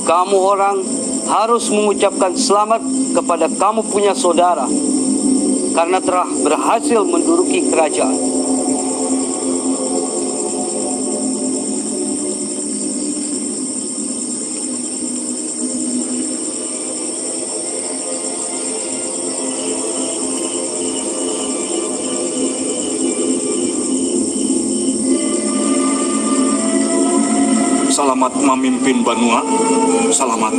Kamu orang harus mengucapkan selamat kepada kamu punya saudara karena telah berhasil menduduki kerajaan. Selamat memimpin Banua. Selamat.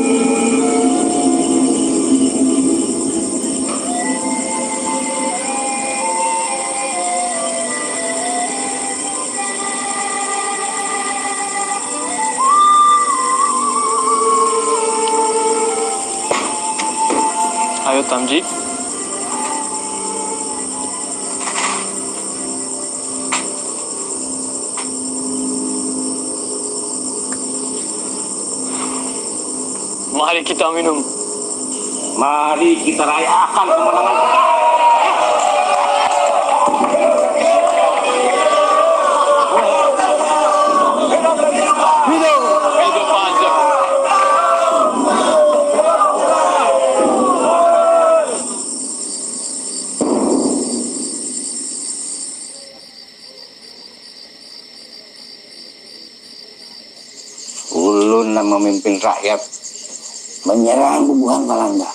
Ayo Tamji. Mari kita minum. Mari kita rayakan kemenangan kita. Hidup panjang. Ulun yang memimpin rakyat menyerang bubuhan Walanda.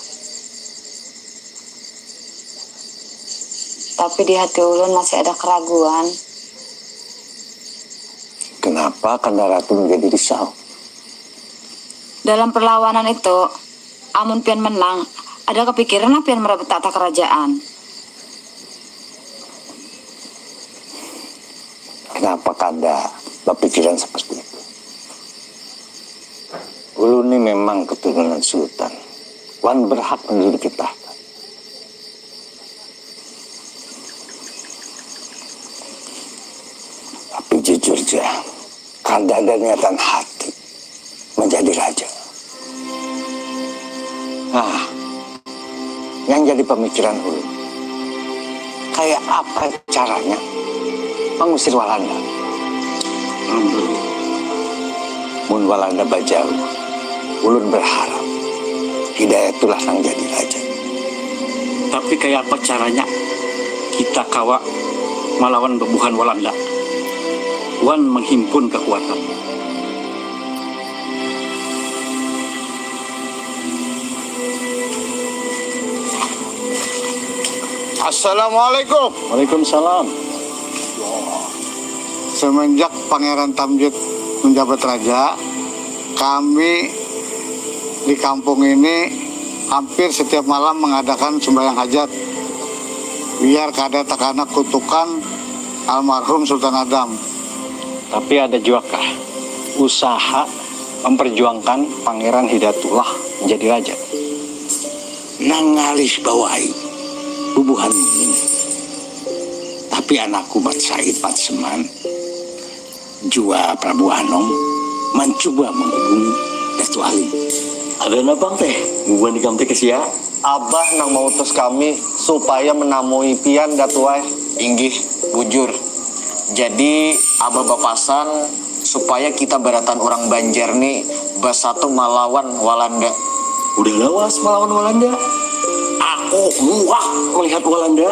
Tapi di hati ulun masih ada keraguan. Kenapa Kanda Ratu menjadi risau? Dalam perlawanan itu, amun pian menang, ada kepikiran pian merebut tahta kerajaan. Kenapa Kanda berpikiran seperti itu? Ulun ini memang keturunan sultan. Wan berhak menduduki tahta. Tapi jujur saja, Kanda ada niatan hati menjadi raja. Nah, yang jadi pemikiran ulun, kayak apa caranya mengusir Walanda? Mun Walanda bajau, ulun berharap Hidayatullah yang jadi raja. Tapi kayak apa caranya kita kawak melawan bebuhan Walanda? Wan menghimpun kekuatan. Assalamualaikum. Waalaikumsalam. Semenjak Pangeran Tamjid menjabat raja, kami di kampung ini hampir setiap malam mengadakan sembahyang hajat biar kada takana kutukan almarhum Sultan Adam. Tapi ada juga usaha memperjuangkan Pangeran Hidayatullah menjadi raja. Nangalis bawai bubuhan ini. Tapi anakku Mat Said Patseman jua Prabu Anom mencoba menghubungi Datu Ali. Ada nabang teh? Bubuhan di kampung kesia? Abah nang mautus kami supaya menamui pian Datu Ai. Inggih, bujur. Jadi abah bapasan supaya kita beratan orang Banjar nih bersatu melawan Walanda. Udah lawas melawan Walanda. Aku muak melihat Walanda.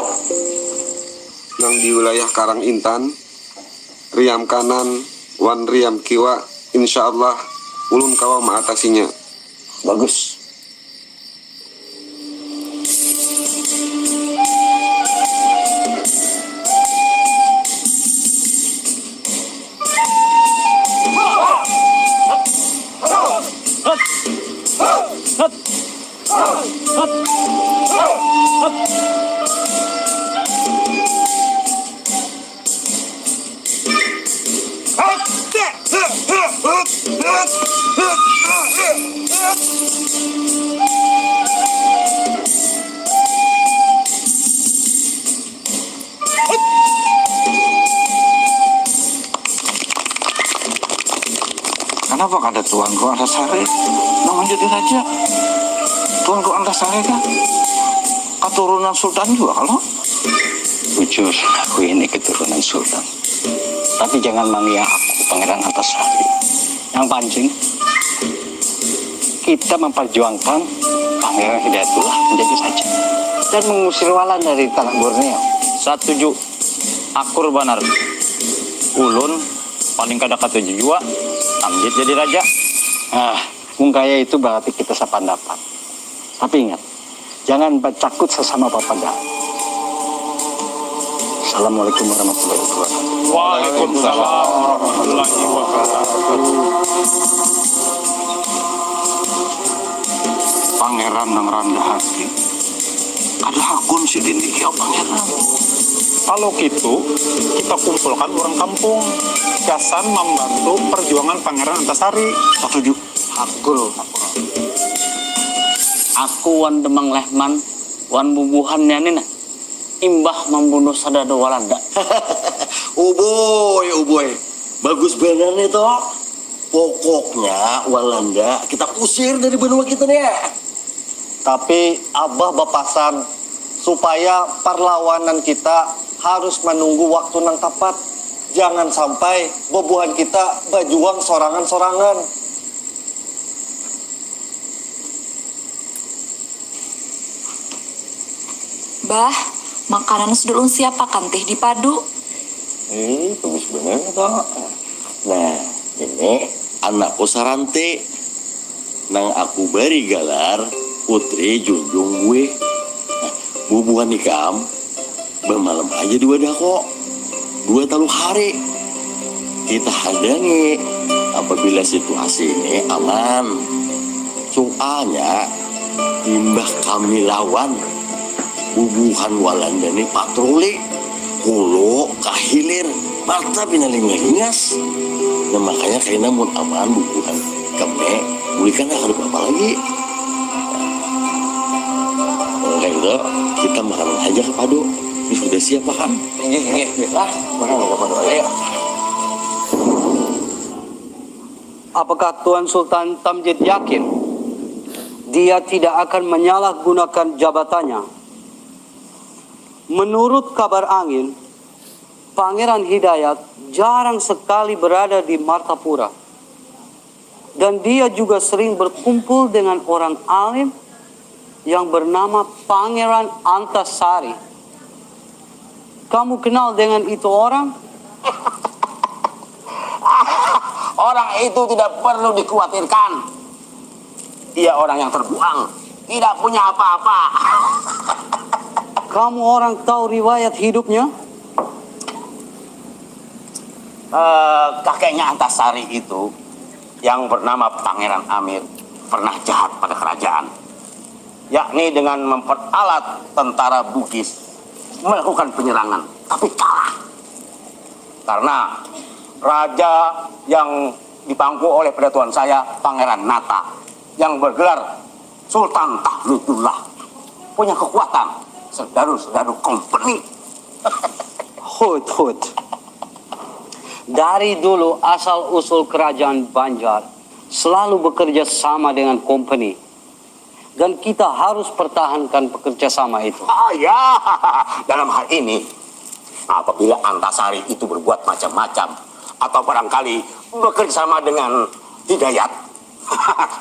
Yang di wilayah Karang Intan, Riam kanan, Wan Riam kiwa, insya Allah ulun kawa mengatasinya. Bagus. Kenapa kada Tuanku Antasari mau menjadi raja? Tuanku Antasari kan keturunan sultan juga kalau. Jujur, aku ini keturunan sultan. Tapi jangan manggil aku Pangeran Antasari. Yang pancing, kita memperjuangkan Pangeran Hidayatullah menjadi raja dan mengusir Walanda dari tanah Borneo. Setuju. Akur banar. Ulun paling kada katuju juga Tamjid jadi raja. Mungkaya itu berarti kita sependapat. Tapi ingat, jangan bertakut sesama papada. Assalamualaikum warahmatullahi wabarakatuh. Waalaikumsalam warahmatullahi wabarakatuh. Pangeran nang rendah hati. Ada hakun si dindi ya pangeran. Kalau gitu, kita kumpulkan orang kampung. Gasan membantu perjuangan Pangeran Antasari. Setuju. Hakul. Aku wan demang lehman, wan bubuhannya nina. Imbah membunuh sadada Walanda. Uboy. Bagus bener nih toh. Pokoknya Walanda kita usir dari benua kita nih. Tapi Abah bapasan supaya perlawanan kita harus menunggu waktu yang tepat. Jangan sampai bobohan kita berjuang sorangan-sorangan. Bah, makanan sudah ulun siapakan teh di padu. Bagus bener toh. Nah, ini anakku Sarante. Nang aku bari galar putri junjung gue. Nah, bubuhan ikam bermalam aja di wadah kok. 2 hari kita hadangi apabila situasi ini aman. Soalnya timbah kami lawan bubuhan Walanda ini patroli kulo kahilir mata pinaling-lingas. Nah makanya kayak namun aman bubuhan kami bulikan ada apa lagi. Kayak gitu kita makan aja ke padu. Ini sudah siap makan? Iya, lah. Makan ke padu aja. Apakah Tuan Sultan Tamjid yakin dia tidak akan menyalahgunakan jabatannya? Menurut kabar angin, Pangeran Hidayat jarang sekali berada di Martapura. Dan dia juga sering berkumpul dengan orang alim yang bernama Pangeran Antasari. Kamu kenal dengan itu orang? Orang itu tidak perlu dikhawatirkan. Dia orang yang terbuang, tidak punya apa-apa. Kamu orang tahu riwayat hidupnya? Kakeknya Antasari itu yang bernama Pangeran Amir pernah jahat pada kerajaan, yakni dengan memperalat tentara Bugis melakukan penyerangan, tapi kalah karena raja yang dipangku oleh pendatuan saya, Pangeran Nata, yang bergelar Sultan Tahmidullah, punya kekuatan serdadu-serdadu company. Hud. Dari dulu asal-usul kerajaan Banjar selalu bekerja sama dengan company. Dan kita harus pertahankan pekerja sama itu. Ya, dalam hal ini, apabila Antasari itu berbuat macam-macam, atau barangkali bekerja sama dengan Hidayat,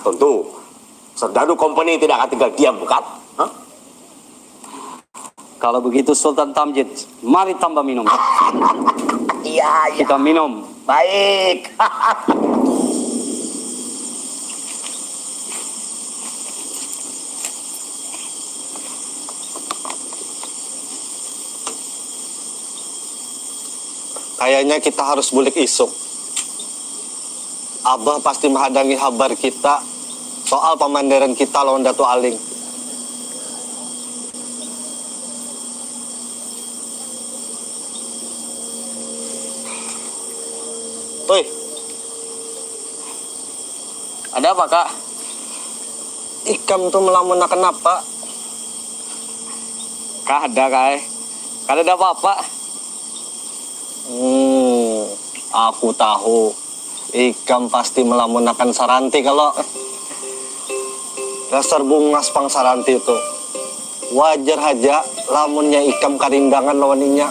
tentu serdadu company tidak akan tinggal diam, bukan? Kalau begitu Sultan Tamjid, mari tambah minum. Iya. Kita minum. Baik. Kayaknya kita harus bulik isuk. Abah pasti menghadangi kabar kita soal pemandiran kita lawan Datu Aling. Woi, Ada apa, Kak? Ikam tuh melamun kenapa? Kada, Kak. Kada ada apa-apa. Aku tahu. Ikam pasti melamunakan Saranti kalau dasar bungas pang Saranti itu. Wajar aja lamunnya Ikam karindangan lawaninya.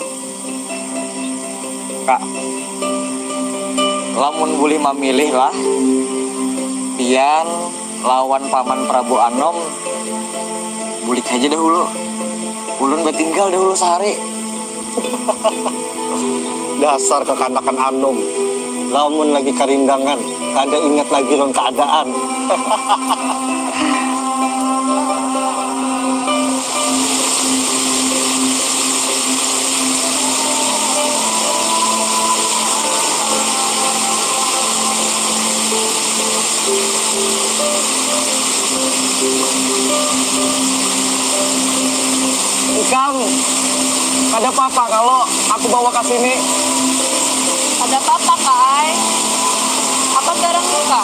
Kak, lamun boleh memilih lah, pian lawan Paman Prabu Anom, bulik aja dahulu. Ulun bertinggal dahulu sehari. Dasar kekanakan Anom. Lamun lagi karindangan, kada ingat lagi lawan keadaan. Ikam, ada apa-apa kalau aku bawa ke sini? Ada apa-apa, Kak? Apa garang luka?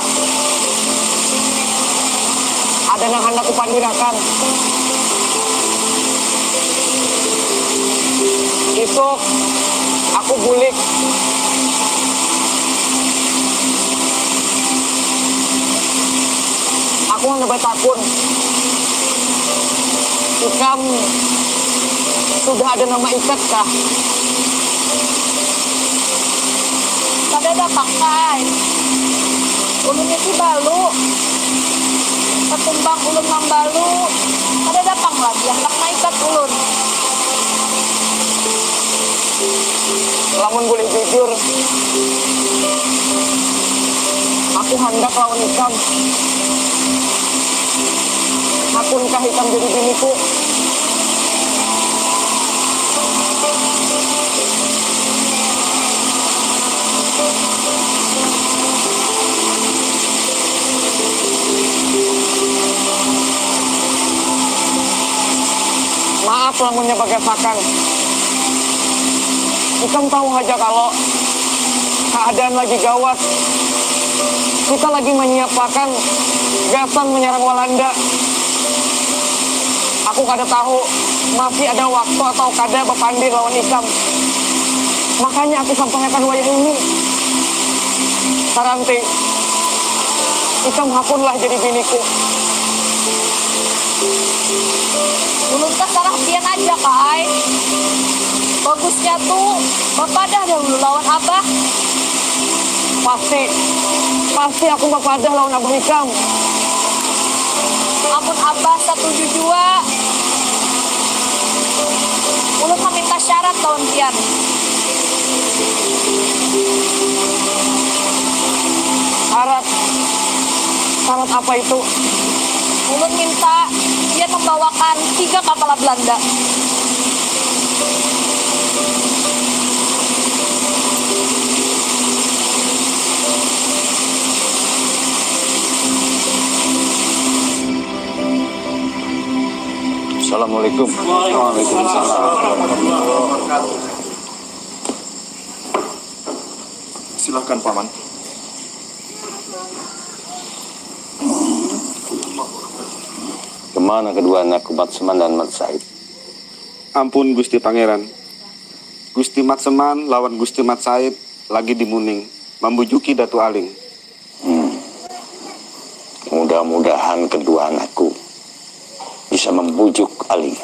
Ada yang hendak kupandirakan. Isuk, aku bulik. hanya bertakun. Ikam sudah ada nama ikat kah? Kada ada pakai. Ulun itu balu. Ketumbang ulun mambalu. Kada ada pang lagi yang nak naikat ulun. Lamun boleh jujur, aku hendak lawan Ikam. Akunkah Ikam jadi biniku? Maaf lamunnya bagasakan. Ikam tahu aja kalau keadaan lagi gawat. Kita lagi menyiapkan gasan menyerang Walanda. Aku kada tahu masih ada waktu atau kada berpandir lawan Ikam. Makanya aku sampaikan wayah ini. Saranti, Ikam hapunlah jadi biniku. Ulun tak salah pian aja kai. Bagusnya tuh bapadah dahulu lawan abah. Pasti aku bapadah lawan abah Ikam. Ampun abah setuju jua. Ulun meminta syarat lawan pian. Syarat apa itu? Ulun minta dia membawakan 3 kapal Belanda. Assalamualaikum. Waalaikumsalam. Silahkan Paman. Kemana kedua anak Mat Seman dan Mat Said? Ampun Gusti Pangeran. Gusti Mat Seman lawan Gusti Mat Said lagi di Muning, membujuki Datu Aling. Mudah-mudahan kedua anakku bisa membujuk Aling.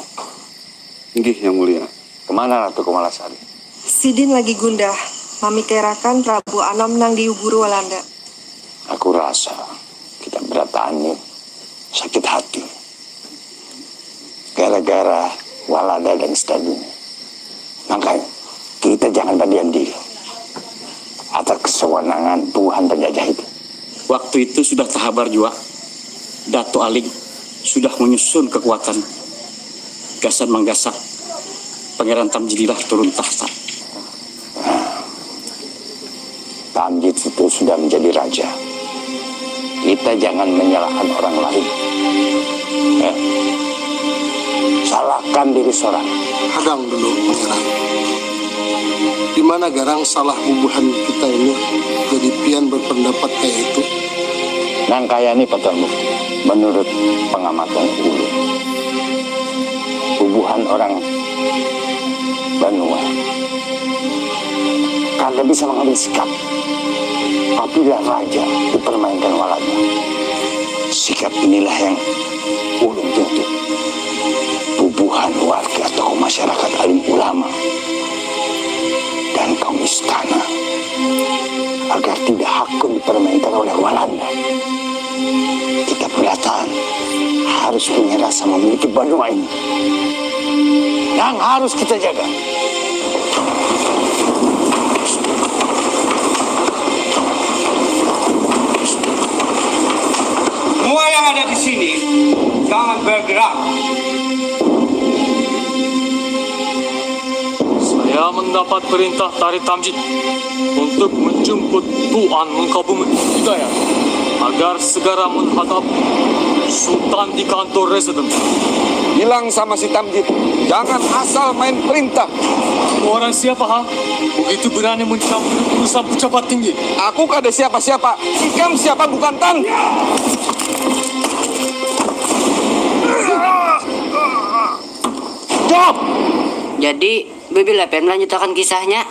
Nggih, Yang Mulia. Kemana Ratu Kemalasari? Sidin lagi gundah, memikirakan Prabu Anom nang diuburu Walanda. Aku rasa kita beratani sakit hati. Gara-gara Walanda dan Stadun. Makanya kita jangan berdiam diri atas kesewenangan Tuhan penjajah itu. Waktu itu sudah terhabar juga. Dato Aling sudah menyusun kekuatan. Gasan menggasak Pangeran Tamjidillah turun tahta. Tamjid itu sudah menjadi raja. Kita jangan menyalahkan orang lain. Salahkan diri seorang. Hadang dulu, Pangeran. Di mana garang salah bubuhan kita ini jadi pian berpendapat kayak itu? Nang kaya ini Patul Mufti, menurut pengamatan dulu, bubuhan orang Banua kada bisa mengambil sikap apabila raja dipermainkan Walanda. Sikap inilah yang ulun tuntut bubuhan warga atau masyarakat alim ulama dan kaum istana agar tidak hakun dipermainkan oleh Walanda. Kita Pelatahan harus punya rasa memiliki Banua ini yang harus kita jaga. Semua yang ada di sini jangan bergerak. Saya mendapat perintah dari Tamjid untuk menjemput Tuan Mengkabumi Hidayat agar segera menghadap Sultan di kantor residen. Bilang sama si Tamjid, jangan asal main perintah. Orang siapa ha? Begitu berani mencampur urusan pejabat tinggi. Aku kada siapa-siapa. Ikam siapa bukan Tan. Jawab! Jadi, Bibi Lepen melanjutkan kisahnya.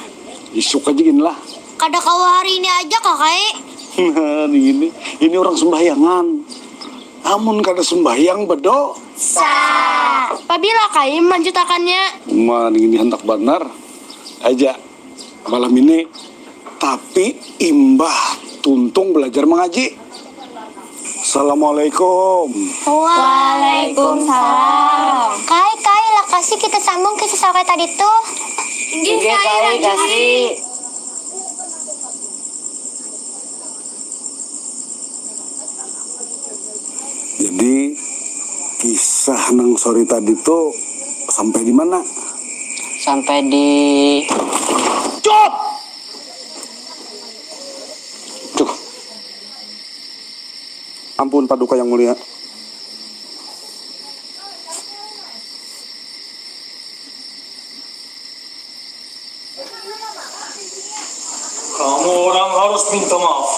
Isuk aja gini lah. Kada kau hari ini aja kakak. Nah, ini orang sembahyangan. amun kada sembahyang bedo. Pabila kai menjutakannya. Ini hendak benar aja malam ini, tapi imbah tuntung belajar mengaji. Assalamualaikum. Waalaikumsalam. Kai lah kasih kita sambung ke sesawai tadi tuh. Inggih, Kai, kasih. Jadi kisah nang sore tadi tuh sampai di mana? Sampai di... Cuk! Ampun Paduka yang mulia. Kamu orang harus minta maaf.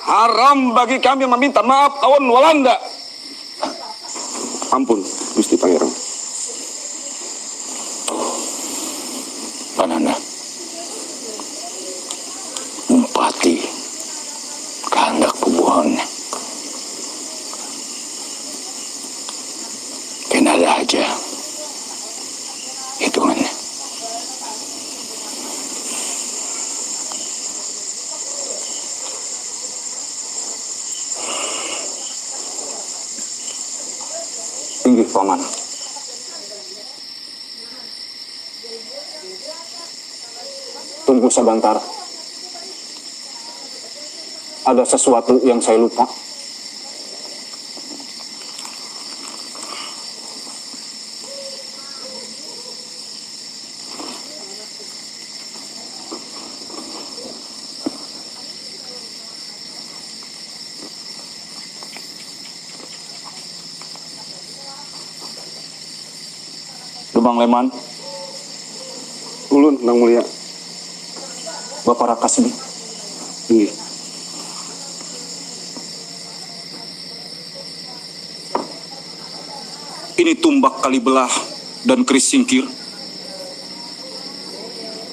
Haram bagi kami meminta maaf awan Walanda. Ampun, Gusti Pangeran. Panana, umpati kehendak pubuhannya. Kenada aja hitungannya. Inggih, Paman. Tunggu sebentar. Ada sesuatu yang saya lupa. Bang Leman. Ulun nang mulia. Bapak Raka sini. Nggih. Ini tumbak Kalibelah dan keris singkir.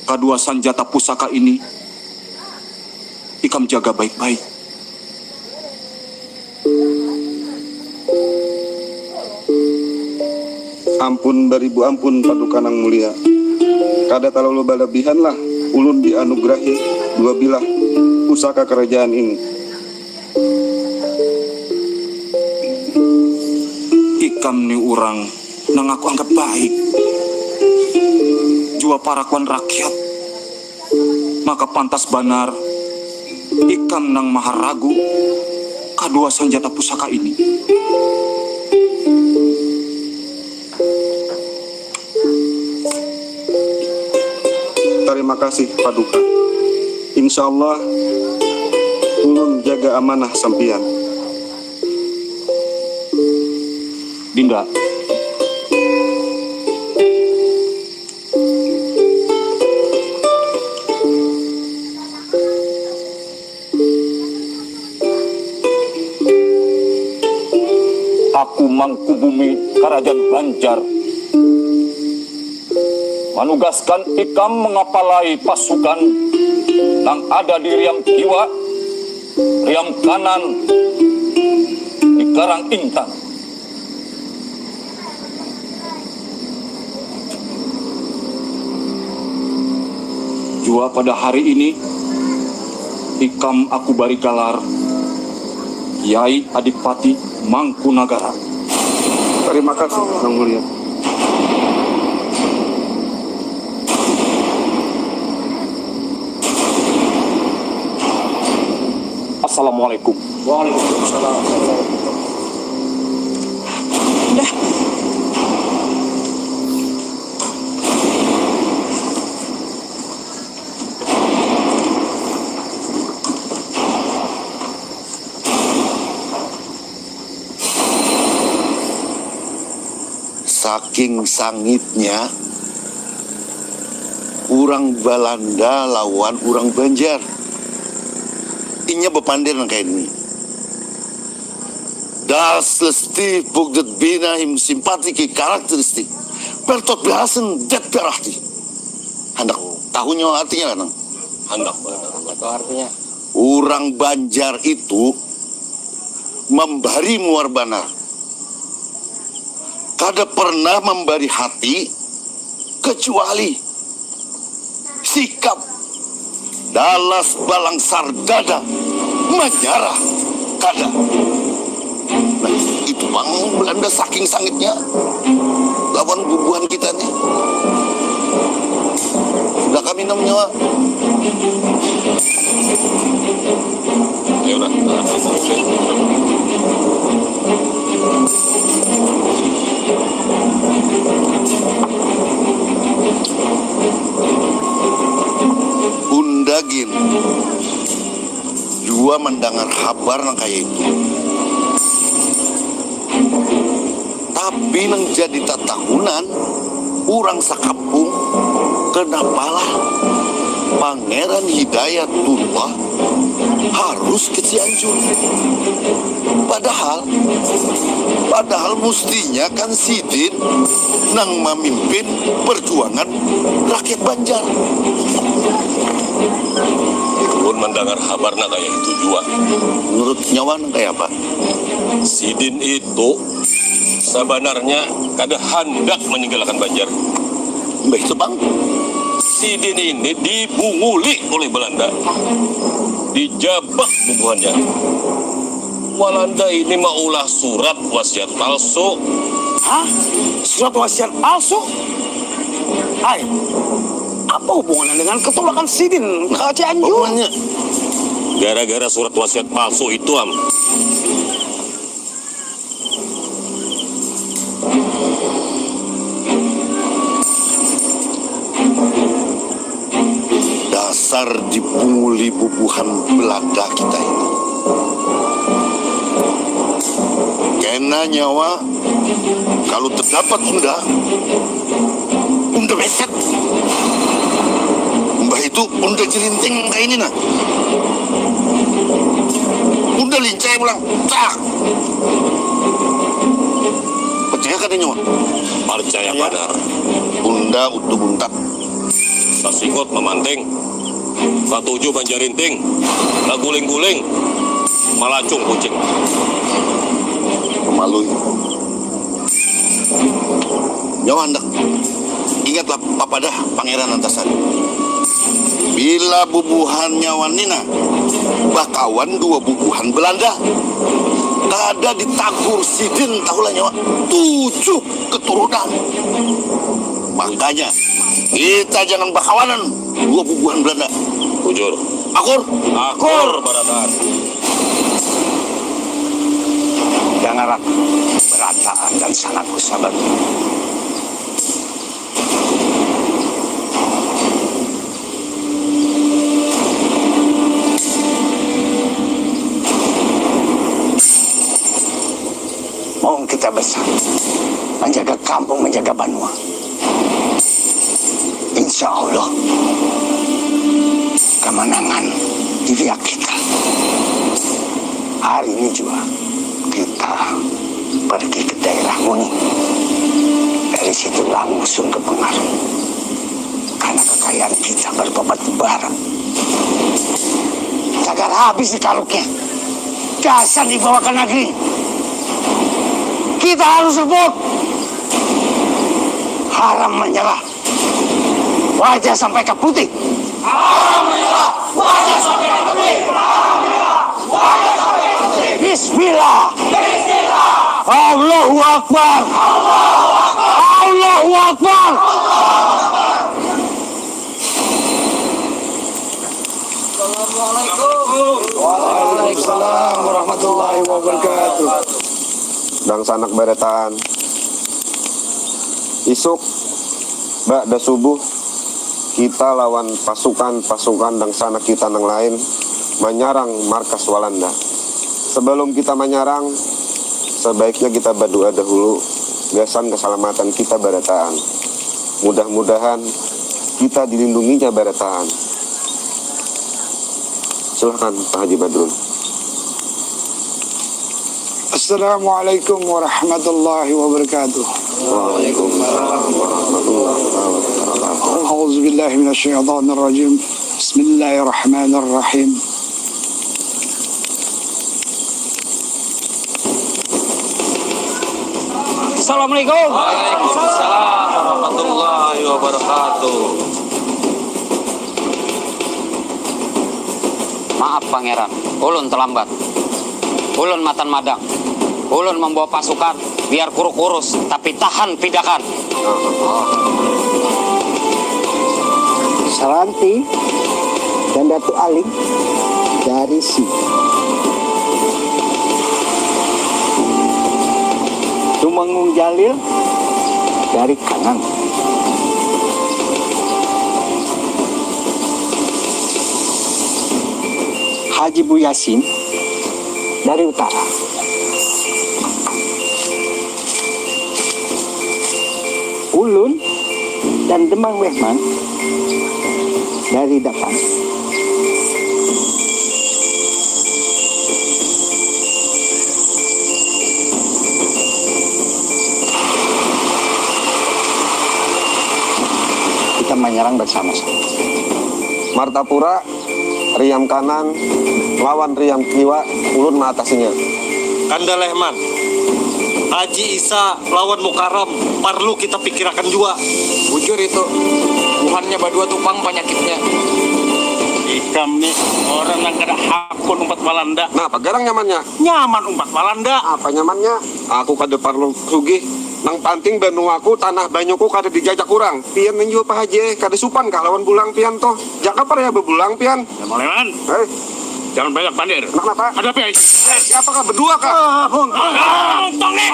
Kedua sanjata pusaka ini ikam jaga baik-baik. Ampun beribu ampun Paduka nang mulia. Kada terlalu berlebihan lah ulun dianugerahi dua bilah pusaka kerajaan ini. Ikam ni orang nang aku anggap baik. Jua parakuan rakyat. Maka pantas benar ikam nang maharagu kedua sanjata pusaka ini. Terima kasih Paduka. Insya Allah ulun jaga amanah sampian. Dinda. Aku Mangkubumi Kerajaan Banjar menugaskan ikam mengapalai pasukan yang ada di Riam Kiwa, Riam Kanan, di Karang Intan. Jua pada hari ini ikam aku bari galar Kiai Adipati Mangkunagara. Terima kasih Yang Mulia. Assalamualaikum. Waalaikumsalam. Udah. Saking sangitnya orang Belanda lawan orang Banjar. Inya bepandir kayak ini. Das lesti bugdet bina him simpatiki karakteristik. Pertot biasen det berarti. Hendak tahunya artinya kan? Hendak benar. Itu artinya. Orang Banjar itu membari muar banar. Kada pernah membari hati kecuali sikap dalas balang sardada menyarah kada. Nah, itu bang Belanda saking sangitnya lawan bubuhan kita nih. Sudah kami namanya. Ya udah. Undagin jua mendengar kabar nang kayak itu. Tapi nang jadi tatahunan orang sakampung kenapalah Pangeran Hidayatullah harus ke Cianjur. Padahal mestinya kan Sidin nang memimpin perjuangan rakyat Banjar. Ulun mendengar kabarnya kayak itu juga. Menurut nyawan kayak apa? Sidin itu sebenarnya kada hendak meninggalkan Banjar. Baik itu bang. Sidin ini dibunguli oleh Belanda, dijabak bubuhannya. Walanda ini maulah surat wasiat palsu. Hah? Surat wasiat palsu? Hai, apa hubungannya dengan ketolakan Sidin ke Cianjur? Gara-gara surat wasiat palsu itu, Dasar dipunguli bubuhan Belanda kita ini. Kena nyawa kalau terdapat unda beset. Mbah itu unda jelinting kayak ini nah. Unda lincah pulang. Tak. Percaya kan nyawa? Percaya benar. Unda utuh buntak. Sasingot memanting, satuju banjarinting, laguling-guling, malacung kucing. Memalui. Nyawa hendak. Ingatlah papadah Pangeran Antasari. Bila bubuhan nyawa nina, bakawan dua bubuhan Belanda. Kada ditakur Sidin tahulah nyawa 7 keturunan. Makanya kita jangan bakawanan dua bubuhan Belanda. Bujur. Akur baratan. Janganlah berataan dan sangat kusabar. Mohon kita bersama menjaga kampung, menjaga Banua. Insya Allah kemenangan di pihak kita. Hari ini juga kita pergi ke daerah Muni. Dari situ langsung ke Pengaruh. Karena kekayaan kita berbabat bara. Cagar habis di kaluknya. Dasar dibawa ke negeri. Kita harus rebut. Haram menyerah. Wajah sampai ke putih. Haram menyerah. Wajah sampai ke putih. Haram menyerah. Wajah sampai ke putih. Bismillah. Bismillah. Allahu Akbar. Allahu Akbar. Allahu Akbar. Waalaikumsalam warahmatullahi wabarakatuh. Dan sanak barataan isuk ba'da subuh kita lawan pasukan dan sanak kita yang lain menyerang markas Walanda. Sebelum kita menyerang, sebaiknya kita berdoa dahulu gasan keselamatan kita barataan. Mudah-mudahan kita dilindunginya barataan. Silahkan Pak Haji Badrun. Assalamualaikum warahmatullahi wabarakatuh. Waalaikumsalam warahmatullahi wabarakatuh. A'udzu billahi minasyaitonir rajim. Bismillahirrahmanirrahim. Assalamualaikum. Waalaikumsalam warahmatullahi wabarakatuh. Maaf pangeran, ulun terlambat. Ulun matan madang. Ulun membawa pasukan biar kurus tapi tahan pidakan. Saranti dan Datu Aling dari sini. Tumenggung Jalil dari kanan. Haji Bu Yasin dari utara. Ulun dan Demang Wehman dari depan. Kita menyerang bersama-sama. Martapura, Riam kanan, lawan Riam kiwa, ulun mengatasinya. Kandalehman, Haji Isa lawan Mukaram, perlu kita pikirkan juga. Bujur itu, bukannya badua tupang penyakitnya. Ikam nih orang yang kada hakun umpat Walanda. Nah, apa garang nyamannya? Nyaman umpat Walanda. Apa nyamannya? Aku kada perlu sugih. Nang panting benuaku tanah banyuku kada dijajak kurang. Pian menjual Pak Haji, kada supan kah lawan bulang pian toh. Jaka par ya bebulang pian. Ya Moleman. Jangan banyak pandir. Kenapa? Ada apa? Siapakah berdua kah? Tongek.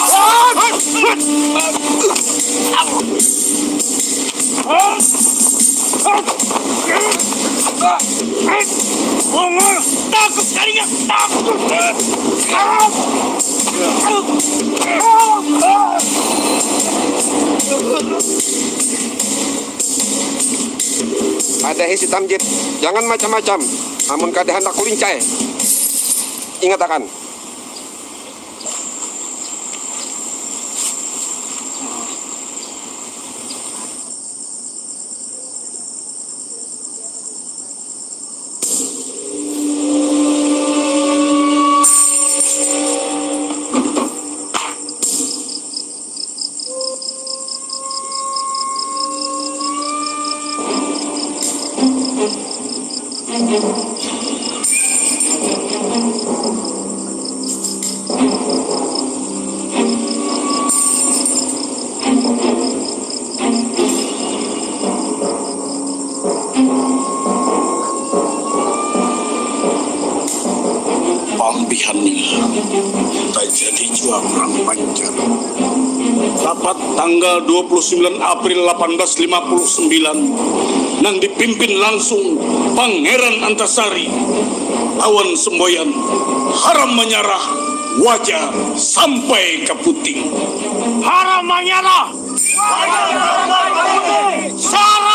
Takut kalinya. Takut. Ada hisi tamjid. Jangan macam-macam. Amun kada hendak kulincai. Ingat akan. Pambihannya tak jadi jua kurang panjang. Rapat tanggal 29 April 1859 nang dipimpin langsung Pangeran Antasari lawan semboyan haram menyerah wajah sampai ke puting. Haram menyerah Sarah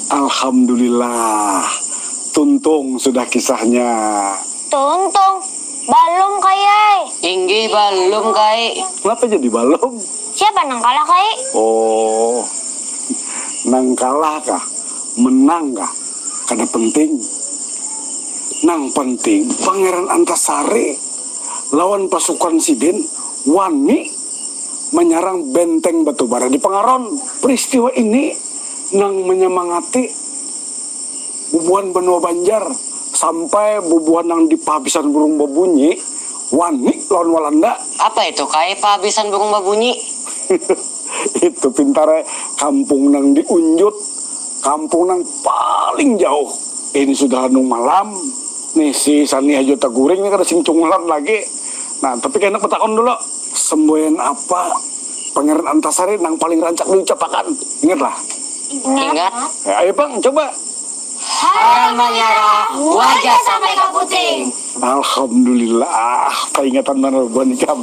Alhamdulillah, tuntung sudah kisahnya. Tuntung, balum kayai. Inggi balum kai. Kenapa jadi balum? Siapa nang kalah kai? Oh, nang kalah kah? Menang kah? Kada penting. Nang penting, Pangeran Antasari lawan pasukan Sidin wani menyerang benteng Batubara di Pengaron. Peristiwa ini nang menyemangati bubuhan benua Banjar sampai bubuhan yang di pabisan burung babunyi wani lawan Walanda. Apa itu kayak pabisan burung babunyi? Itu pintarnya kampung nang diunjut, kampung nang paling jauh. Ini sudah nung malam nih si Sani Hajo Taguring ini kada sing cunglan lagi. Nah tapi kena petakon dulu semboyan apa Pangeran Antasari nang paling rancak diucapakan. Ingatlah. Ingat. Ya, ayo Bang coba. Haram menyerah, wajah sampai ke puting. Alhamdulillah, peringatan mana buat nikam.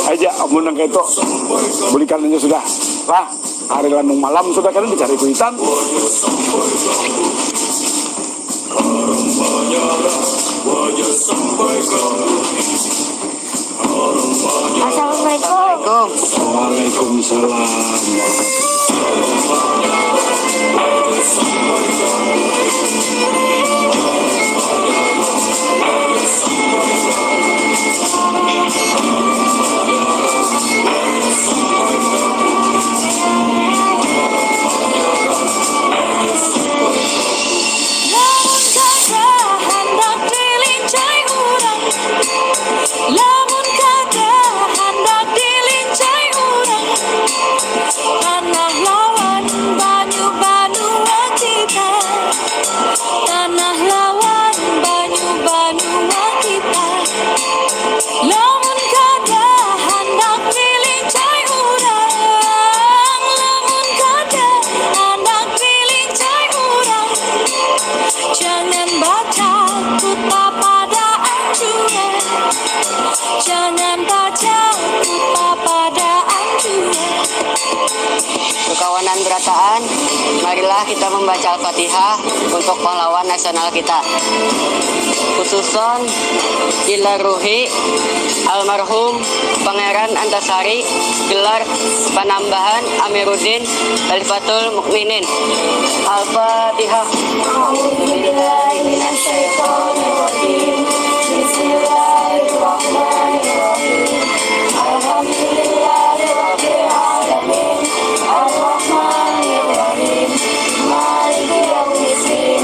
Aja, amun nang itu belikan aja sudah. Lah, hari lanung malam sudah kan dicari kuitan. Assalamualaikum. Waalaikumsalam. Lamun kada hendak dilincai urang, tanah lawan banyu-banua kita, tanah lawan banyu-banua kita. Lamun kada hendak dilincai urang, lamun kada hendak dilincai urang, jangan baca kuta pada anjuran. Jangan baca kuta pada anjuran. Kekawanan berataan, marilah kita membaca Al-Fatihah untuk pahlawan nasional kita. Khususon ila ruhi almarhum Pangeran Antasari, gelar Panambahan Amiruddin Khalifatul Mukminin. Al-Fatihah. Bismillahirrahmanirrahim. Alhamdulillahirabbil alamin. Arrahmanirrahim. Maliki yaumiddin.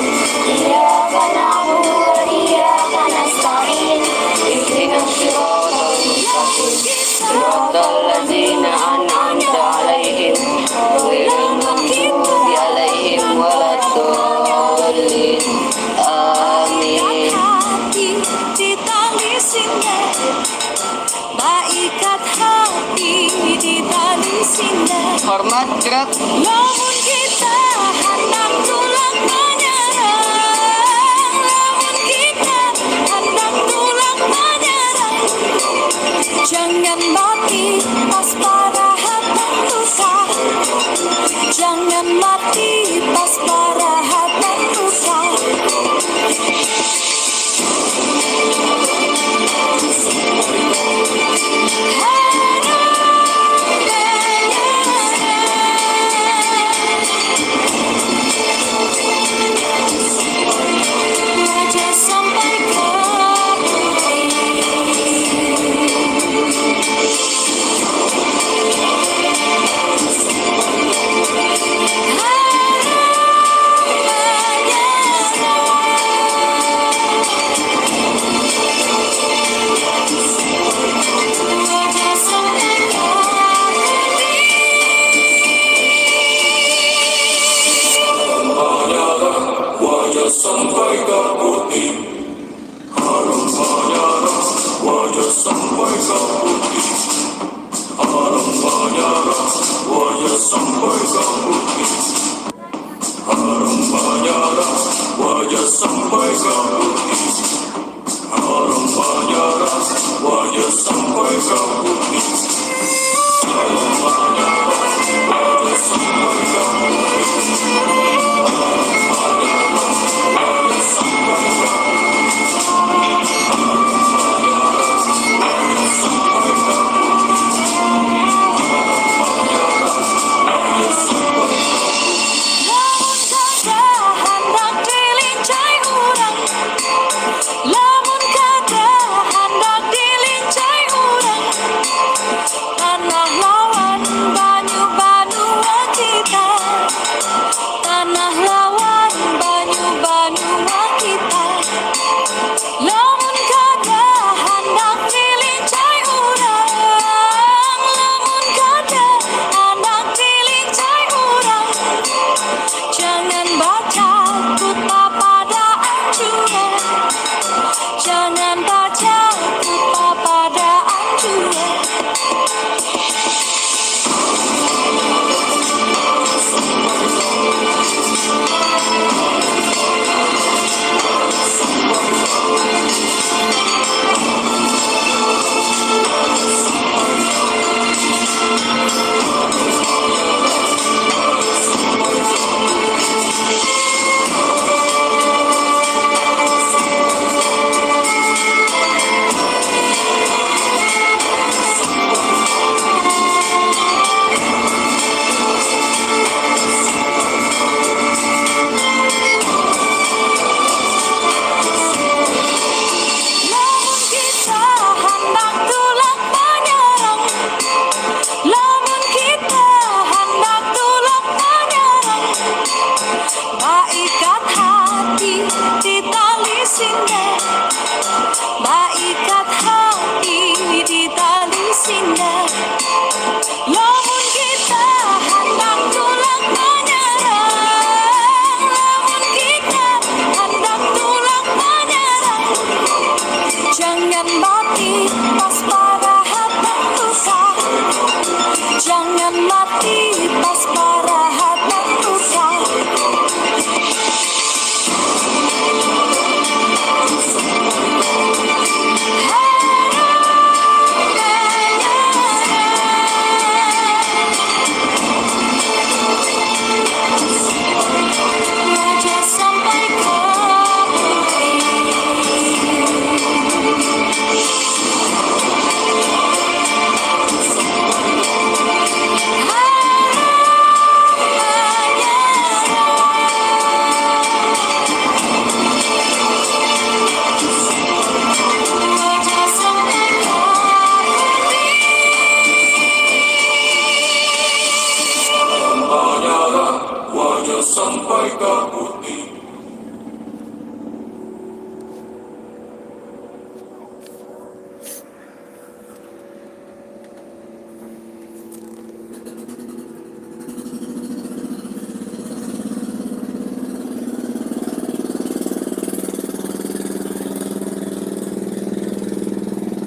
Iyyaka na'budu wa iyyaka nasta'in. Ihdinas siratal mustaqim. Siratal ladzina an'amta 'alaihim ghairil maghdubi 'alaihim waladdallin. Amin. Baikat hati di tali sindah. Hormat gerak. Lamun kita hendak tulang menyerang, lamun kita hendak tulang menyerang, jangan mati pas para hatan luka, jangan mati pas para hatan luka. mati pas parahat dan luka. Jangan mati pas parahat